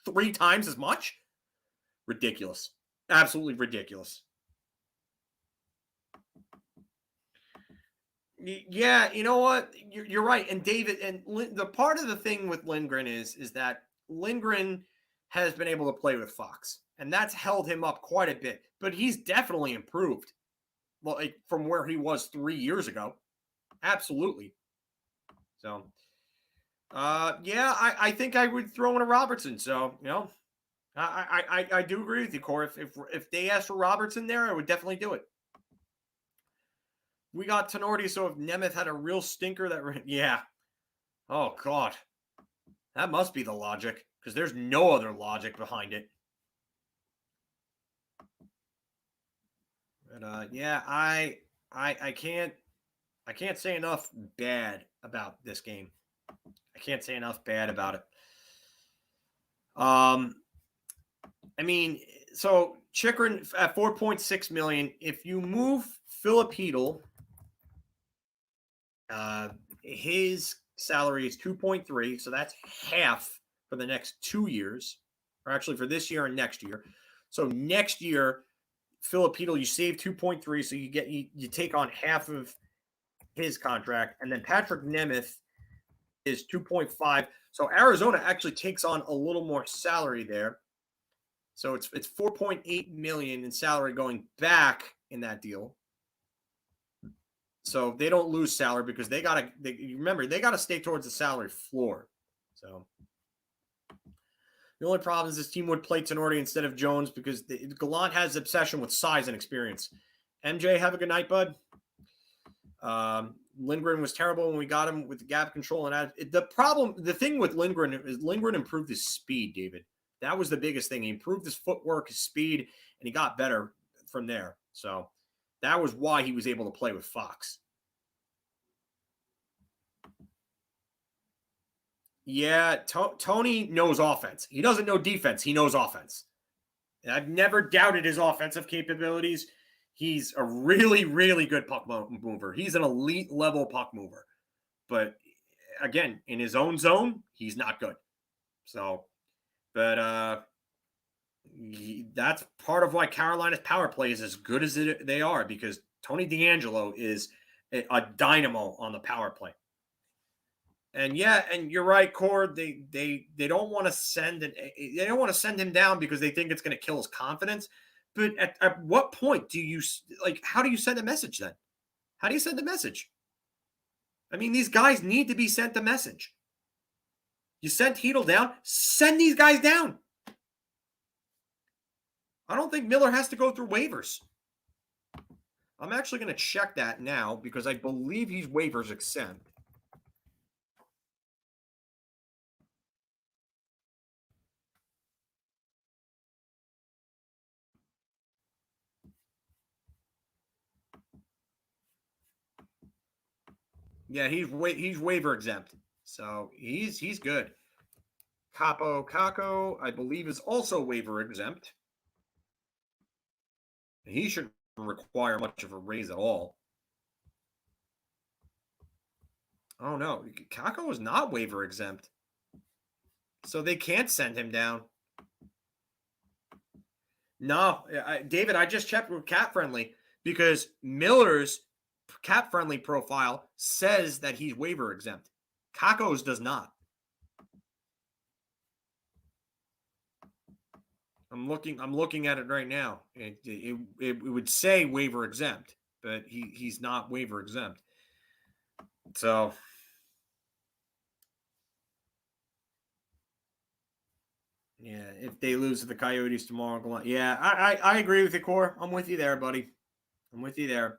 3 times as much. Ridiculous. Absolutely ridiculous. Yeah, you know what? You're right. And David, and the part of the thing with Lindgren is that Lindgren has been able to play with Fox, and that's held him up quite a bit. But he's definitely improved, like from where he was 3 years ago. Absolutely. So, yeah, I think I would throw in a Robertson. So, I do agree with you, Corey. If they asked for Robertson there, I would definitely do it. We got Tenorti, so if Nemeth had a real stinker yeah. Oh, God. That must be the logic, because there's no other logic behind it. But, yeah, I can't say enough bad about this game. I can't say enough bad about it. I mean, so Chychrun at $4.6 million. If you move FIlip, his salary is 2.3, so that's half for the next 2 years, or actually for this year and next year. So next year, FIlip, you save 2.3, so you take on half of his contract, and then Patrick Nemeth is 2.5. So Arizona actually takes on a little more salary there. So it's $4.8 million in salary going back in that deal. So they don't lose salary because they got to stay towards the salary floor. So the only problem is this team would play Tenorti instead of Jones because Gallant has obsession with size and experience. MJ, have a good night, bud. Lindgren was terrible when we got him with the gap control. And the thing with Lindgren is Lindgren improved his speed, David. That was the biggest thing. He improved his footwork, his speed, and he got better from there. So that was why he was able to play with Fox. Yeah, Tony knows offense. He doesn't know defense. He knows offense. And I've never doubted his offensive capabilities. He's a really, really good puck mover. He's an elite level puck mover. But again, in his own zone, he's not good. So, but that's part of why Carolina's power play is as good as they are, because Tony DeAngelo is a dynamo on the power play. And yeah, and you're right, Cord. They don't want to send him down because they think it's going to kill his confidence. But at what point do you how do you send a message then? How do you send a message? I mean, these guys need to be sent a message. You sent Chytil down, send these guys down. I don't think Miller has to go through waivers. I'm actually going to check that now because I believe he's waivers exempt. Yeah, he's waiver exempt. So he's good. Kakko, I believe, is also waiver exempt. He shouldn't require much of a raise at all. Oh no, Kakko is not waiver exempt. So they can't send him down. No, David, I just checked with Cap Friendly because Miller's Cap Friendly profile says that he's waiver exempt. Kakko's does not. I'm looking at it right now. It would say waiver exempt, but he's not waiver exempt. So yeah, if they lose to the Coyotes tomorrow, yeah, I agree with you, Core. I'm with you there, buddy. I'm with you there.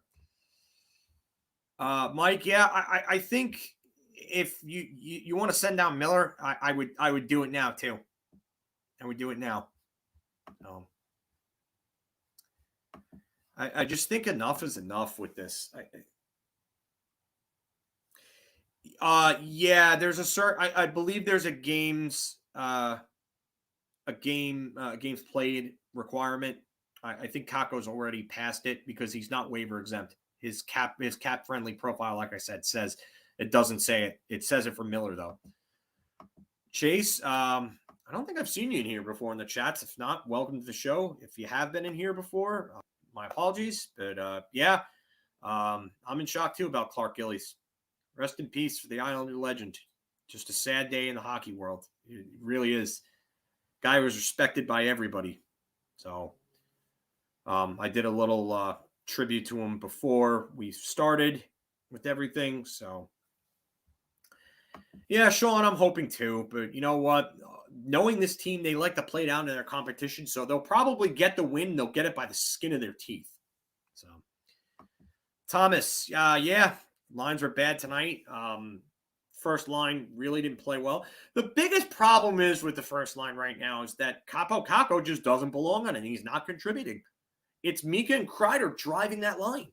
Mike, yeah, I think if you want to send down Miller, I would do it now too. I would do it now. I just think enough is enough with this. Yeah, there's a certain. I believe there's a games played requirement. I think Kakko's already passed it because he's not waiver exempt. His cap friendly profile, like I said, says it doesn't say it. It says it for Miller though. Chase, I don't think I've seen you in here before in the chats. If not, welcome to the show. If you have been in here before, my apologies. But yeah, I'm in shock too about Clarke Gillies. Rest in peace for the Islander legend. Just a sad day in the hockey world. It really is. Guy was respected by everybody. So I did a little tribute to him before we started with everything. So yeah, Sean, I'm hoping too. But you know what? Knowing this team, they like to play down to their competition. So they'll probably get the win. They'll get it by the skin of their teeth. So Thomas, yeah, lines were bad tonight. First line really didn't play well. The biggest problem is with the first line right now is that Kakko just doesn't belong on it. He's not contributing. It's Mika and Kreider driving that line.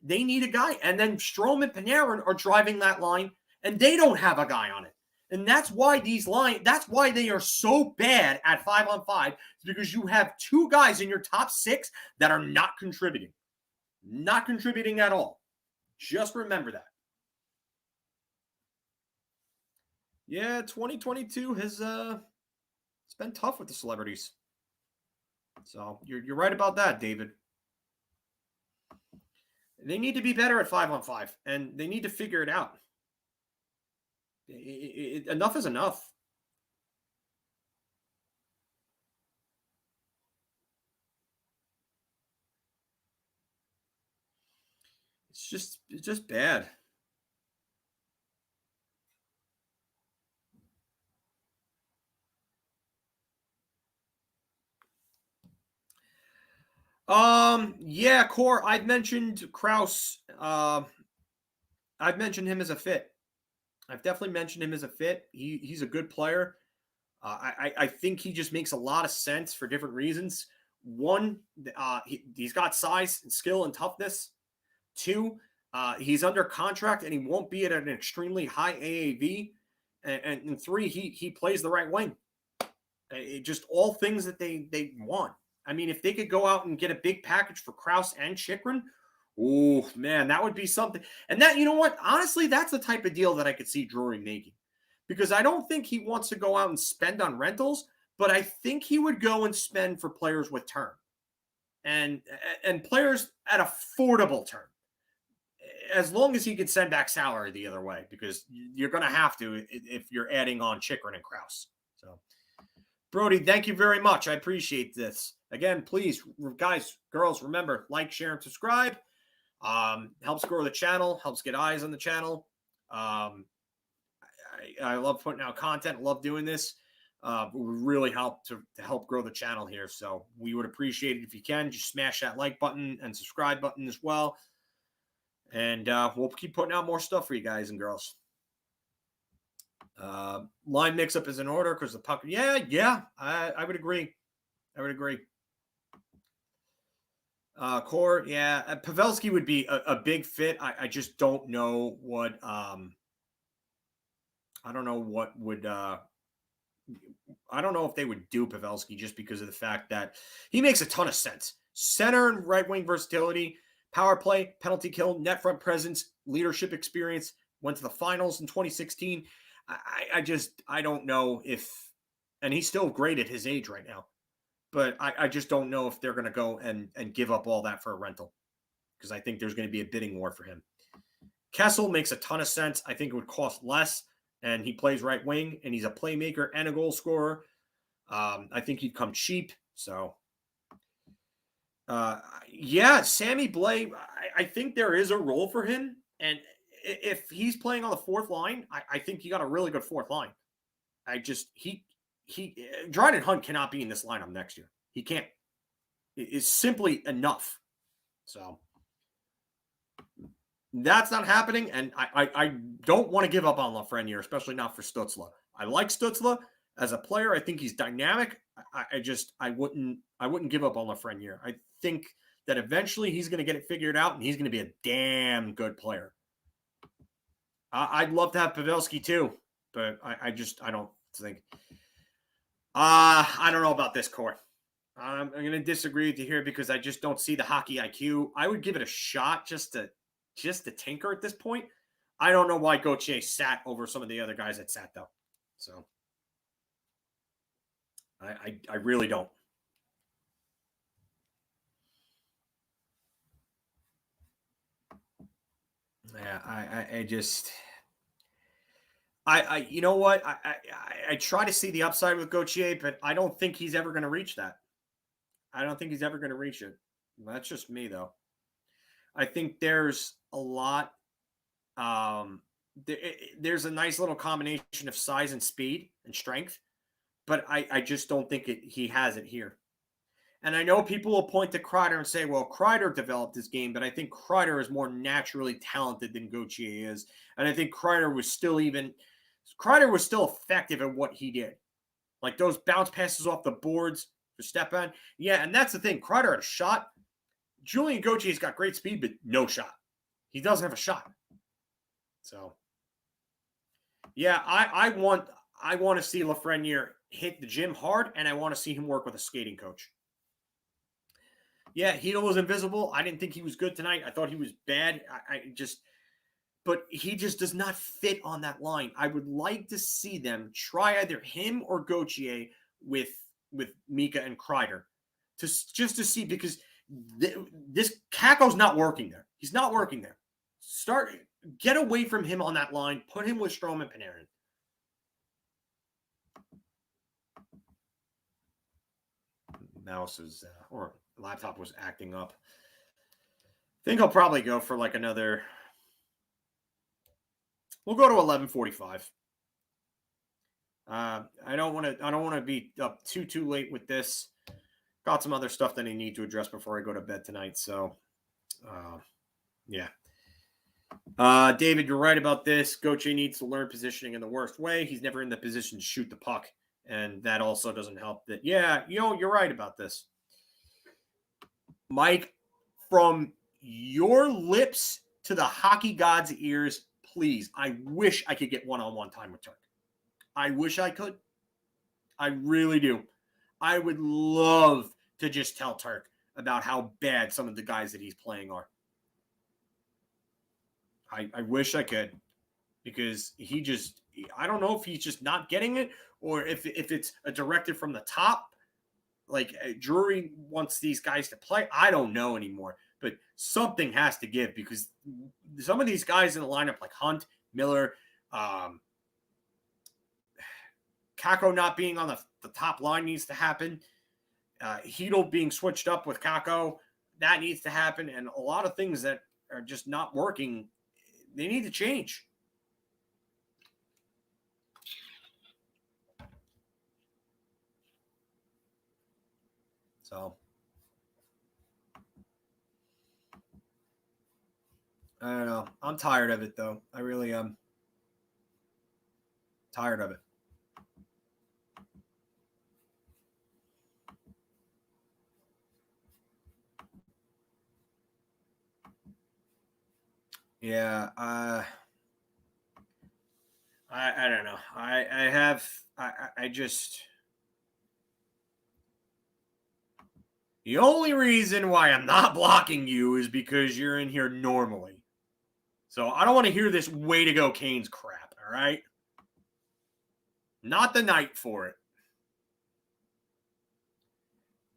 They need a guy. And then Strome and Panarin are driving that line, and they don't have a guy on it. And that's why that's why they are so bad at 5-on-5, because you have two guys in your top six that are not contributing. Not contributing at all. Just remember that. Yeah, 2022 has it's been tough with the celebrities. So you're right about that, David. They need to be better at 5-on-5, and they need to figure it out. Enough is enough. It's just bad. Yeah, Core, I've mentioned Krause. I've mentioned him as a fit. I've definitely mentioned him as a fit. He's a good player. I think he just makes a lot of sense for different reasons. One, he's got size and skill and toughness. Two, he's under contract and he won't be at an extremely high AAV. And three, he plays the right wing. Just all things that they want. I mean, if they could go out and get a big package for Krause and Chytil, oh man, that would be something. And that, you know what? Honestly, that's the type of deal that I could see Drury making, because I don't think he wants to go out and spend on rentals, but I think he would go and spend for players with term and players at affordable term, as long as he can send back salary the other way, because you're going to have to if you're adding on Chytil and Krause. So, Brody, thank you very much. I appreciate this. Again, please, guys, girls, remember, like, share, and subscribe. Helps grow the channel, helps get eyes on the channel. I love putting out content, love doing this. would really help to help grow the channel here. So we would appreciate it if you can. Just smash that like button and subscribe button as well. And we'll keep putting out more stuff for you guys and girls. Line mix-up is in order because the puck. Yeah, I would agree. Core, yeah. Pavelski would be a big fit. I just don't know what I don't know what would I don't know if they would do Pavelski just because of the fact that he makes a ton of sense. Center and right wing versatility, power play, penalty kill, net front presence, leadership experience, went to the finals in 2016. I don't know if, and he's still great at his age right now, but I just don't know if they're going to go and give up all that for a rental because I think there's going to be a bidding war for him. Kessel makes a ton of sense. I think it would cost less, and he plays right wing, and he's a playmaker and a goal scorer. I think he'd come cheap. So, yeah, Sammy Blais, I think there is a role for him, and if he's playing on the fourth line, I think he got a really good fourth line. Dryden Hunt cannot be in this lineup next year. He can't. It's simply enough. So that's not happening, and I don't want to give up on Lafreniere, especially not for Stützle. I like Stützle as a player. I think he's dynamic. I wouldn't give up on Lafreniere. I think that eventually he's going to get it figured out, and he's going to be a damn good player. I'd love to have Pavelski too, but I don't think. I don't know about this core. I'm going to disagree with you here because I just don't see the hockey IQ. I would give it a shot just to tinker at this point. I don't know why Gauthier sat over some of the other guys that sat though. So I really don't. Yeah, you know what? I try to see the upside with Gauthier, but I don't think he's ever going to reach that. I don't think he's ever going to reach it. That's just me, though. I think there's a lot. There's a nice little combination of size and speed and strength, but I just don't think he has it here. And I know people will point to Kreider and say, well, Kreider developed this game, but I think Kreider is more naturally talented than Gauthier is. And I think Kreider was still effective at what he did. Like those bounce passes off the boards for Stepan. Yeah, and that's the thing. Kreider had a shot. Julien Gauthier's got great speed, but no shot. He doesn't have a shot. So, yeah, I want to see Lafreniere hit the gym hard, and I want to see him work with a skating coach. Yeah, Chytil was invisible. I didn't think he was good tonight. I thought he was bad. But he just does not fit on that line. I would like to see them try either him or Gauthier with Mika and Kreider just to see, because this Kakko's not working there. He's not working there. Get away from him on that line. Put him with Strome and Panarin. Mouse is or laptop was acting up. I think I'll probably go for like another. We'll go to 11:45. I don't want to be up too late with this. Got some other stuff that I need to address before I go to bed tonight. So, yeah. David, you're right about this. Gauthier needs to learn positioning in the worst way. He's never in the position to shoot the puck, and that also doesn't help. That, yeah, you're right about this, Mike. From your lips to the hockey god's ears, please. I wish I could get one-on-one time with Turk. I wish I could. I really do. I would love to just tell Turk about how bad some of the guys that he's playing are. I wish I could, because I don't know if he's just not getting it or if it's a directive from the top. Like Drury wants these guys to play. I don't know anymore, but something has to give, because some of these guys in the lineup, like Hunt, Miller, Kakko not being on the top line needs to happen. Chytil being switched up with Kakko, that needs to happen. And a lot of things that are just not working, they need to change. So I don't know. I'm tired of it, though. I really am tired of it. Yeah, I don't know. I just the only reason why I'm not blocking you is because you're in here normally. So I don't want to hear this way to go Canes crap, all right? Not the night for it.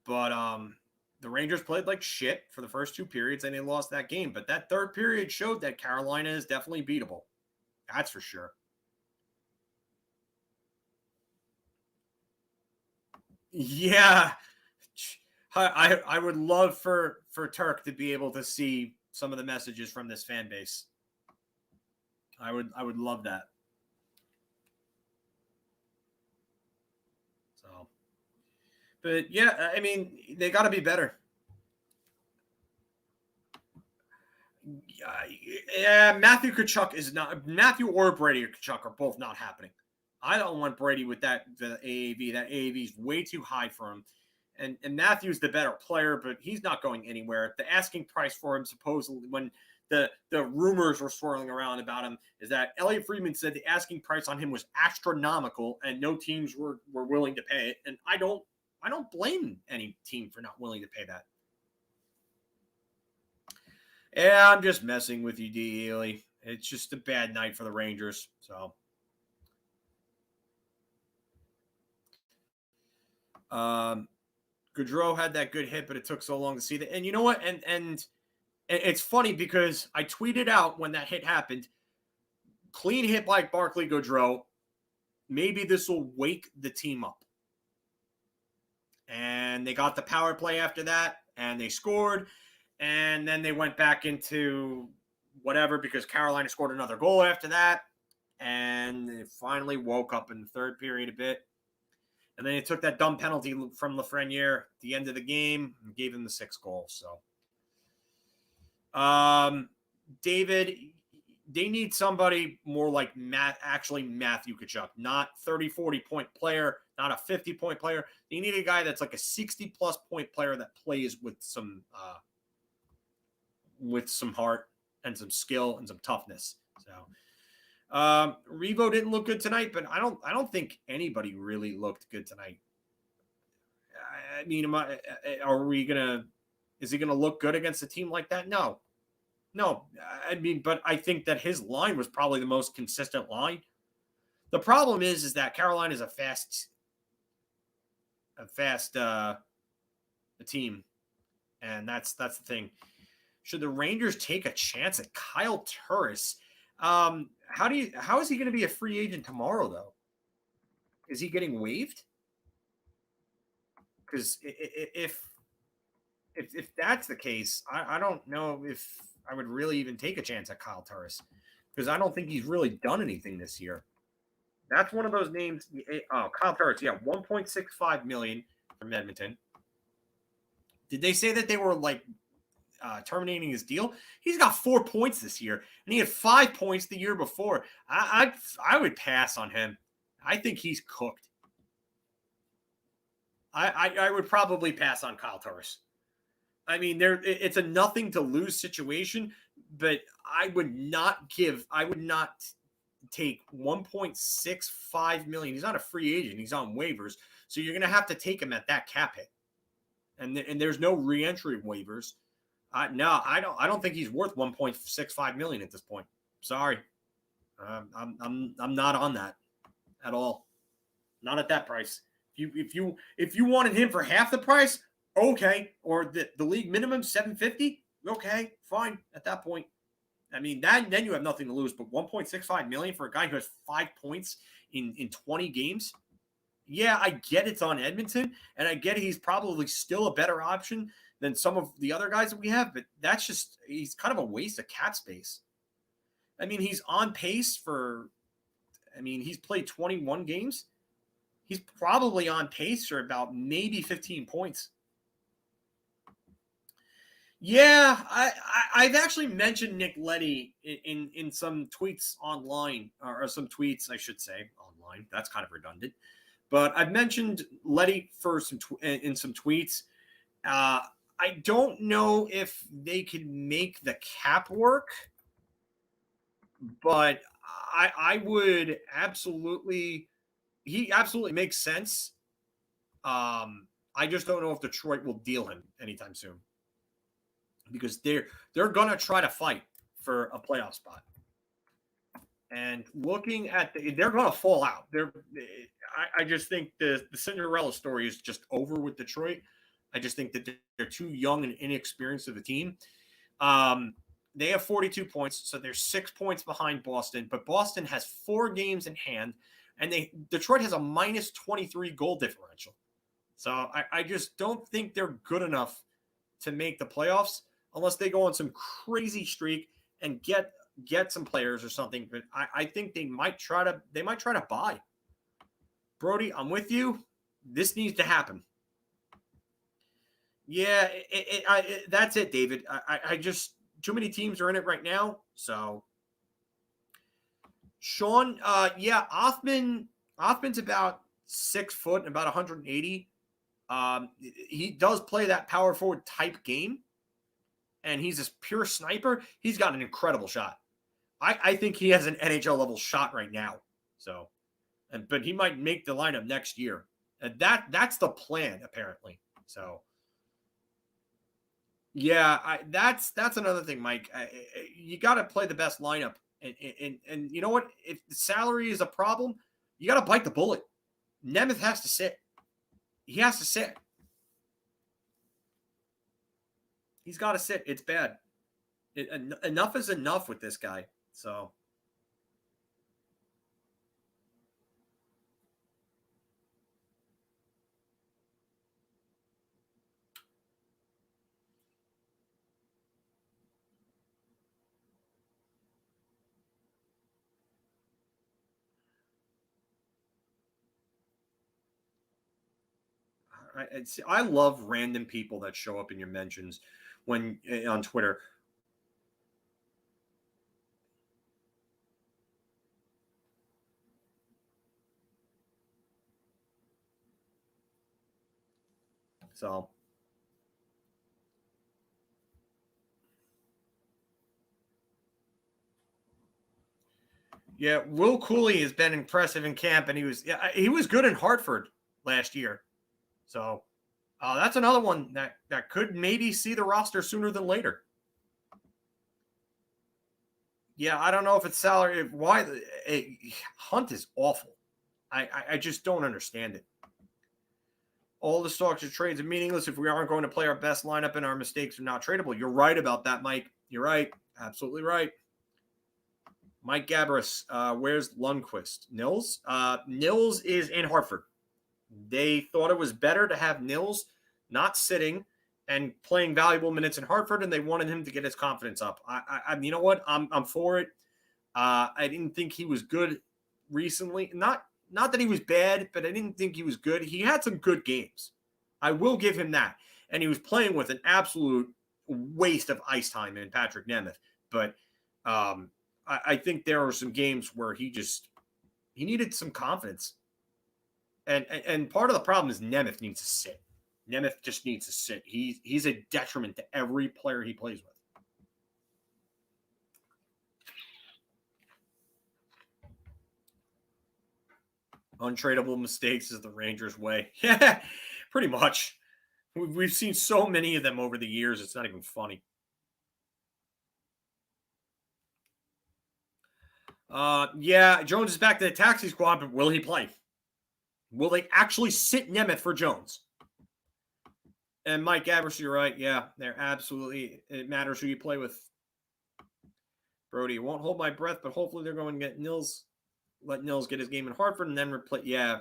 But the Rangers played like shit for the first 2 periods and they lost that game. But that third period showed that Carolina is definitely beatable. That's for sure. Yeah. I would love for Turk to be able to see some of the messages from this fan base. I would love that. So, but yeah, I mean, they got to be better. Yeah, Matthew Tkachuk is not. Matthew or Brady or Tkachuk are both not happening. I don't want Brady with the AAV. That AAV is way too high for him. And Matthew's the better player, but he's not going anywhere. The asking price for him, supposedly, when the rumors were swirling around about him, is that Elliot Friedman said the asking price on him was astronomical, and no teams were willing to pay it. And I don't blame any team for not willing to pay that. Yeah, I'm just messing with you, D. Ely. It's just a bad night for the Rangers. So, Gaudreau had that good hit, but it took so long to see that. And you know what? And it's funny because I tweeted out when that hit happened, clean hit by Barclay Gaudreau. Maybe this will wake the team up. And they got the power play after that, and they scored. And then they went back into whatever because Carolina scored another goal after that. And they finally woke up in the third period a bit. And then they took that dumb penalty from Lafreniere at the end of the game and gave them the 6th goal. So, David, they need somebody more like Matthew Tkachuk, not 30, 40-point player, not a 50-point player. They need a guy that's like a 60-plus point player that plays with some heart and some skill and some toughness. So, Revo didn't look good tonight, but I don't think anybody really looked good tonight. I mean, is he gonna look good against a team like that? No. I mean, but I think that his line was probably the most consistent line. The problem is that Carolina is a fast team, and that's the thing. Should the Rangers take a chance at Kyle Turris? How is he going to be a free agent tomorrow, though? Is he getting waived? Because if that's the case, I don't know if I would really even take a chance at Kyle Turris because I don't think he's really done anything this year. That's one of those names. Oh, Kyle Turris, yeah, $1.65 million from Edmonton. Did they say that they were like terminating his deal? He's got 4 points this year, and he had 5 points the year before. I would pass on him. I think he's cooked. I would probably pass on Kyle Turris. I mean, it's a nothing to lose situation, but I would not take $1.65 million. He's not a free agent. He's on waivers. So you're going to have to take him at that cap hit. And there's no re-entry waivers. No, I don't think he's worth $1.65 million at this point. Sorry. I'm not on that at all. Not at that price. If you wanted him for half the price, okay, or the league minimum $750, okay, fine at that point. I mean, then you have nothing to lose. But $1.65 million for a guy who has 5 points in 20 games. Yeah, I get it's on Edmonton, and I get he's probably still a better option than some of the other guys that we have, but he's kind of a waste of cap space. I mean, he's on pace he's played 21 games. He's probably on pace for about maybe 15 points. Yeah, I've actually mentioned Nick Leddy in some tweets online, or some tweets, I should say, online. That's kind of redundant. But I've mentioned Leddy for in some tweets. I don't know if they can make the cap work, but I would absolutely. He absolutely makes sense. I just don't know if Detroit will deal him anytime soon because they're gonna try to fight for a playoff spot. And looking at they're gonna fall out. I just think the Cinderella story is just over with Detroit. I just think that they're too young and inexperienced of a team. They have 42 points, so they're 6 points behind Boston, but Boston has 4 games in hand, and Detroit has a minus 23 goal differential. So I just don't think they're good enough to make the playoffs unless they go on some crazy streak and get some players or something. But I think they might try to buy. Brody, I'm with you. This needs to happen. Yeah, that's it, David. I just too many teams are in it right now. So Sean, yeah, Offman's about 6 foot and about 180. He does play that power forward type game, and he's this pure sniper. He's got an incredible shot. I think he has an NHL level shot right now. So, but he might make the lineup next year. That's the plan apparently. So, yeah, that's another thing, Mike. You got to play the best lineup, and you know what? If the salary is a problem, you got to bite the bullet. Nemeth has to sit. He has to sit. He's got to sit. It's bad. Enough is enough with this guy. So. I love random people that show up in your mentions when on Twitter. So, yeah, Will Cooley has been impressive in camp, and he was good in Hartford last year. So, that's another one that could maybe see the roster sooner than later. Yeah, I don't know if it's salary. Why Hunt is awful. I just don't understand it. All the stocks of trades are meaningless if we aren't going to play our best lineup and our mistakes are not tradable. You're right about that, Mike. You're right. Absolutely right. Mike Gabrus, where's Lundqvist? Nils? Nils is in Hartford. They thought it was better to have Nils not sitting and playing valuable minutes in Hartford, and they wanted him to get his confidence up. You know what? I'm for it. I didn't think he was good recently. Not that he was bad, but I didn't think he was good. He had some good games. I will give him that. And he was playing with an absolute waste of ice time in Patrick Nemeth. But I think there are some games where he needed some confidence. And part of the problem is Nemeth needs to sit. Nemeth just needs to sit. He's a detriment to every player he plays with. Untradeable mistakes is the Rangers' way. Yeah, pretty much. We've seen so many of them over the years. It's not even funny. Yeah, Jones is back to the taxi squad, but will he play? Will they actually sit Nemeth for Jones? And Mike Gabrus, you're right. Yeah, they're absolutely. It matters who you play with. Brody, won't hold my breath, but hopefully they're going to get Nils. Let Nils get his game in Hartford and then replace. Yeah,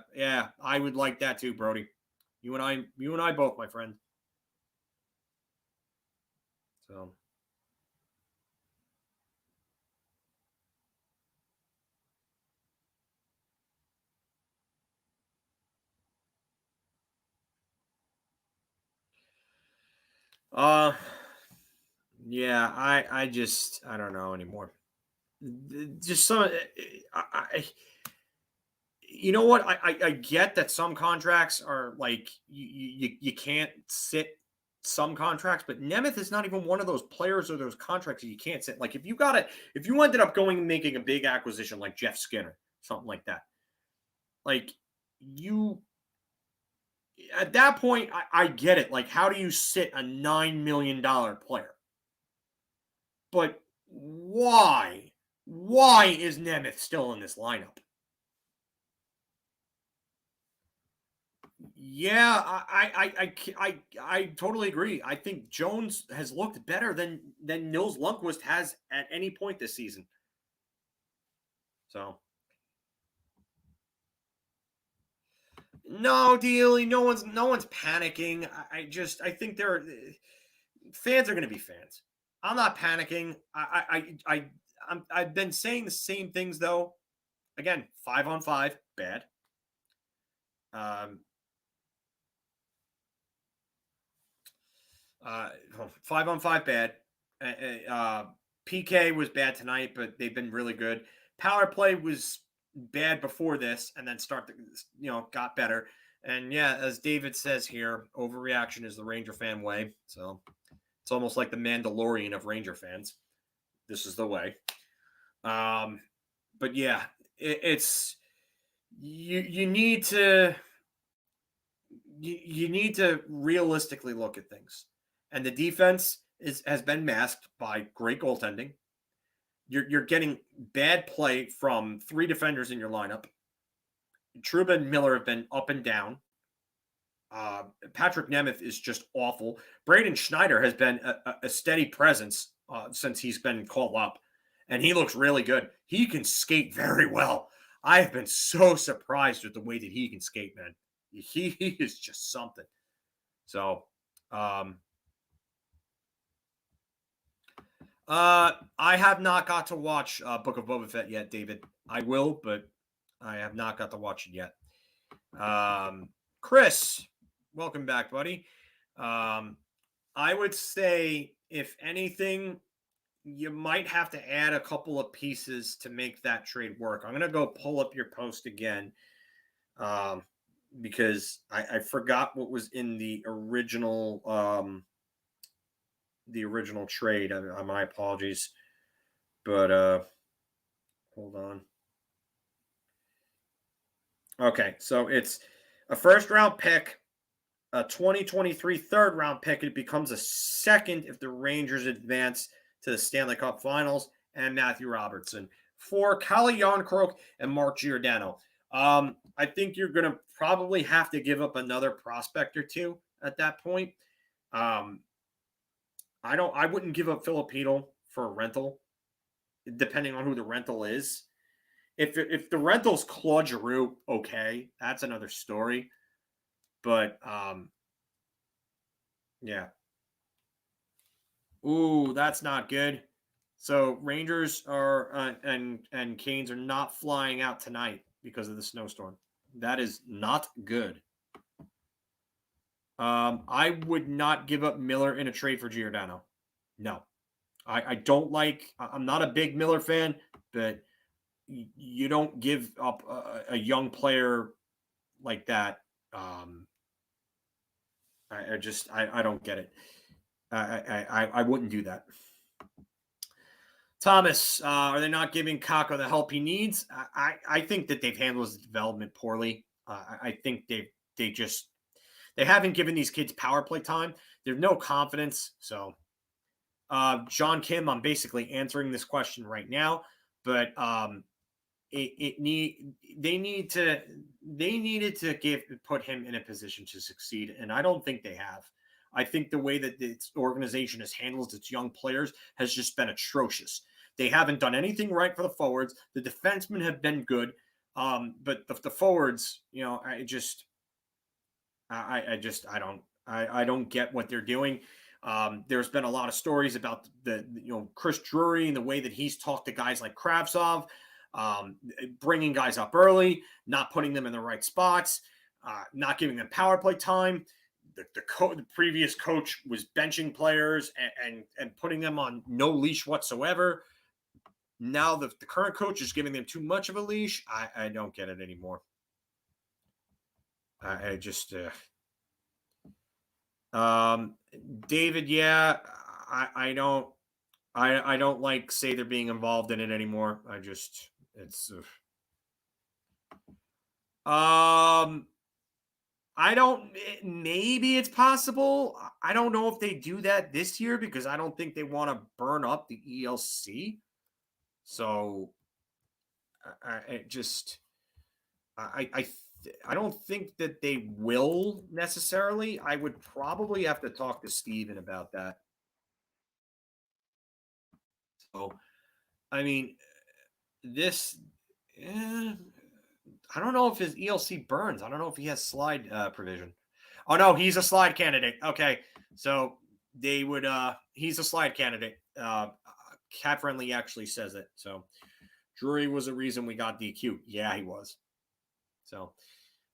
I would like that too, Brody. You and I both, my friend. So. Yeah, I don't know anymore. Just some, you know what? I get that some contracts are like you can't sit some contracts, but Nemeth is not even one of those players or those contracts that you can't sit. Like if you ended up going and making a big acquisition like Jeff Skinner, something like that, like you at that point, I get it. Like, how do you sit a $9 million player? But why? Why is Nemeth still in this lineup? Yeah, I totally agree. I think Jones has looked better than Nils Lundqvist has at any point this season. So no, Dealey, no one's panicking. I think fans are going to be fans. I'm not panicking. I've been saying the same things though. Again, 5-on-5, bad. Um, 5-on-5, bad. PK was bad tonight, but they've been really good. Power play was bad before this, and then got better. And yeah, as David says here, overreaction is the Ranger fan way. So it's almost like the Mandalorian of Ranger fans. This is the way. But yeah, it's you need to you need to realistically look at things, and the defense has been masked by great goaltending. You're getting bad play from 3 defenders in your lineup. Trouba and Miller have been up and down. Patrick Nemeth is just awful. Braden Schneider has been a steady presence since he's been called up, and he looks really good. He can skate very well. I have been so surprised with the way that he can skate, man. He is just something. So, I have not got to watch Book of Boba Fett yet, David. I will, but I have not got to watch it yet. Chris, welcome back, buddy. I would say, if anything, you might have to add a couple of pieces to make that trade work. I'm going to go pull up your post again because I forgot what was in the original trade. My apologies. But hold on. Okay, so it's a first-round pick, a 2023 third-round pick. It becomes a second if the Rangers advance to the Stanley Cup Finals, and Matthew Robertson for Kalle Järnkrok and Mark Giordano. I think you're going to probably have to give up another prospect or two at that point. I wouldn't give up Filipino for a rental, depending on who the rental is. If the rental's Claude Giroux, okay, that's another story. But yeah. Ooh, that's not good. So Rangers are and Canes are not flying out tonight because of the snowstorm. That is not good. I would not give up Miller in a trade for Giordano. No, I don't like. I'm not a big Miller fan, but you don't give up a young player like that. I don't get it. I wouldn't do that. Thomas, are they not giving Kakko the help he needs? I think that they've handled his development poorly. I think they haven't given these kids power play time. There's no confidence. So, John Kim, I'm basically answering this question right now, but they needed to put him in a position to succeed, and I don't think they have. I think the way that this organization has handled its young players has just been atrocious. They haven't done anything right for the forwards. The defensemen have been good, but the forwards, I don't get what they're doing. There's been a lot of stories about the Chris Drury and the way that he's talked to guys like Kravtsov, bringing guys up early, not putting them in the right spots, not giving them power play time. the previous coach was benching players and putting them on no leash whatsoever. Now the current coach is giving them too much of a leash. I don't get it anymore. I just David, yeah, I don't like say they're being involved in it anymore. I don't, maybe it's possible. I don't know if they do that this year because I don't think they want to burn up the ELC. So I don't think that they will necessarily. I would probably have to talk to Steven about that. So, I mean, this, I don't know if his ELC burns. I don't know if he has slide provision. Oh no, he's a slide candidate. Okay, so they would. He's a slide candidate. Cat Friendly actually says it. So Drury was a reason we got DQ. Yeah, he was. So,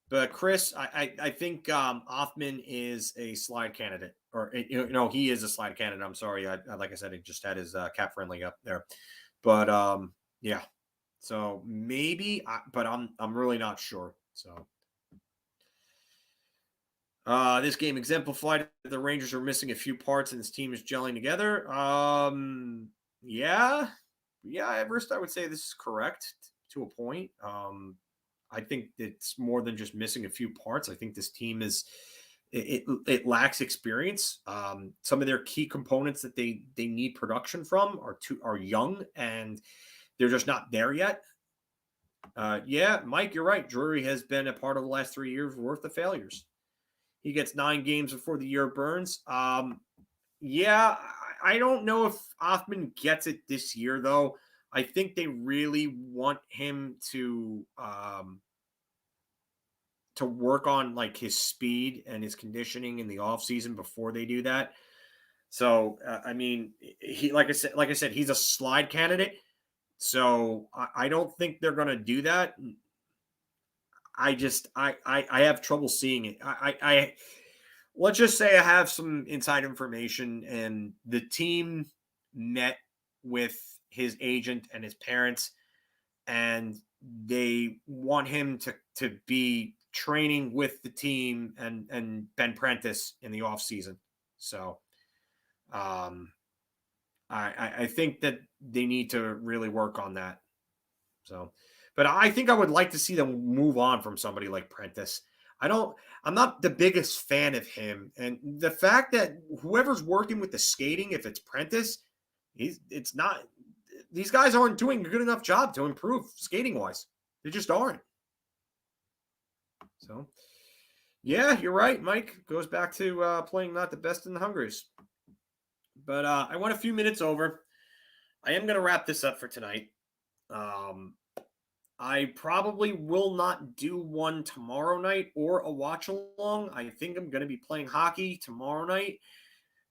but Chris, I think Othman is a slide candidate, or he is a slide candidate. I'm sorry. Like I said, he just had his Cat Friendly up there, but yeah. So maybe, but I'm really not sure. So this game exemplified that the Rangers are missing a few parts and this team is gelling together. Yeah. At first I would say this is correct to a point. I think it's more than just missing a few parts. I think this team it lacks experience. Some of their key components that they need production from are young and they're just not there yet. Yeah, Mike, you're right. Drury has been a part of the last 3 years worth of failures. He gets 9 games before the year burns. Yeah, I don't know if Othman gets it this year, though. I think they really want him to work on like his speed and his conditioning in the offseason before they do that. So, I mean, he like I said, he's a slide candidate. So I don't think they're going to do that. I have trouble seeing it. I let's just say I have some inside information, and the team met with his agent and his parents, and they want him to be training with the team and Ben Prentice in the off season. So, I think that they need to really work on that. So, but I think I would like to see them move on from somebody like Prentice. I'm not the biggest fan of him. And the fact that whoever's working with the skating, if it's Prentice, it's not, these guys aren't doing a good enough job to improve skating wise. They just aren't. So, yeah, you're right, Mike. Goes back to playing not the best in the hungriest. But I went a few minutes over. I am going to wrap this up for tonight. I probably will not do one tomorrow night or a watch along. I think I'm going to be playing hockey tomorrow night.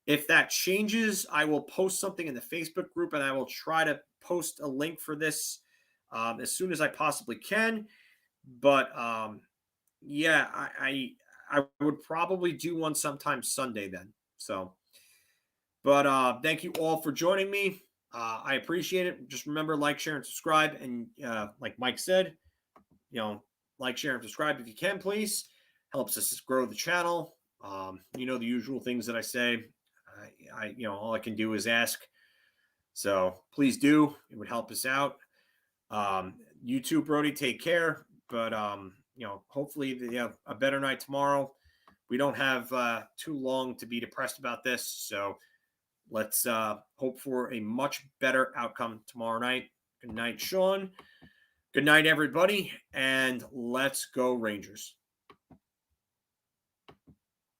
If that changes, I will post something in the Facebook group and I will try to post a link for this as soon as I possibly can. But yeah, I would probably do one sometime Sunday then. So, but thank you all for joining me. I appreciate it. Just remember, like, share, and subscribe. And like Mike said, like, share, and subscribe if you can, please. Helps us grow the channel. The usual things that I say. All I can do is ask. So please do. It would help us out. YouTube, Brody, take care. But hopefully they have a better night tomorrow. We don't have too long to be depressed about this. So let's hope for a much better outcome tomorrow night. Good night, Sean. Good night, everybody. And let's go Rangers.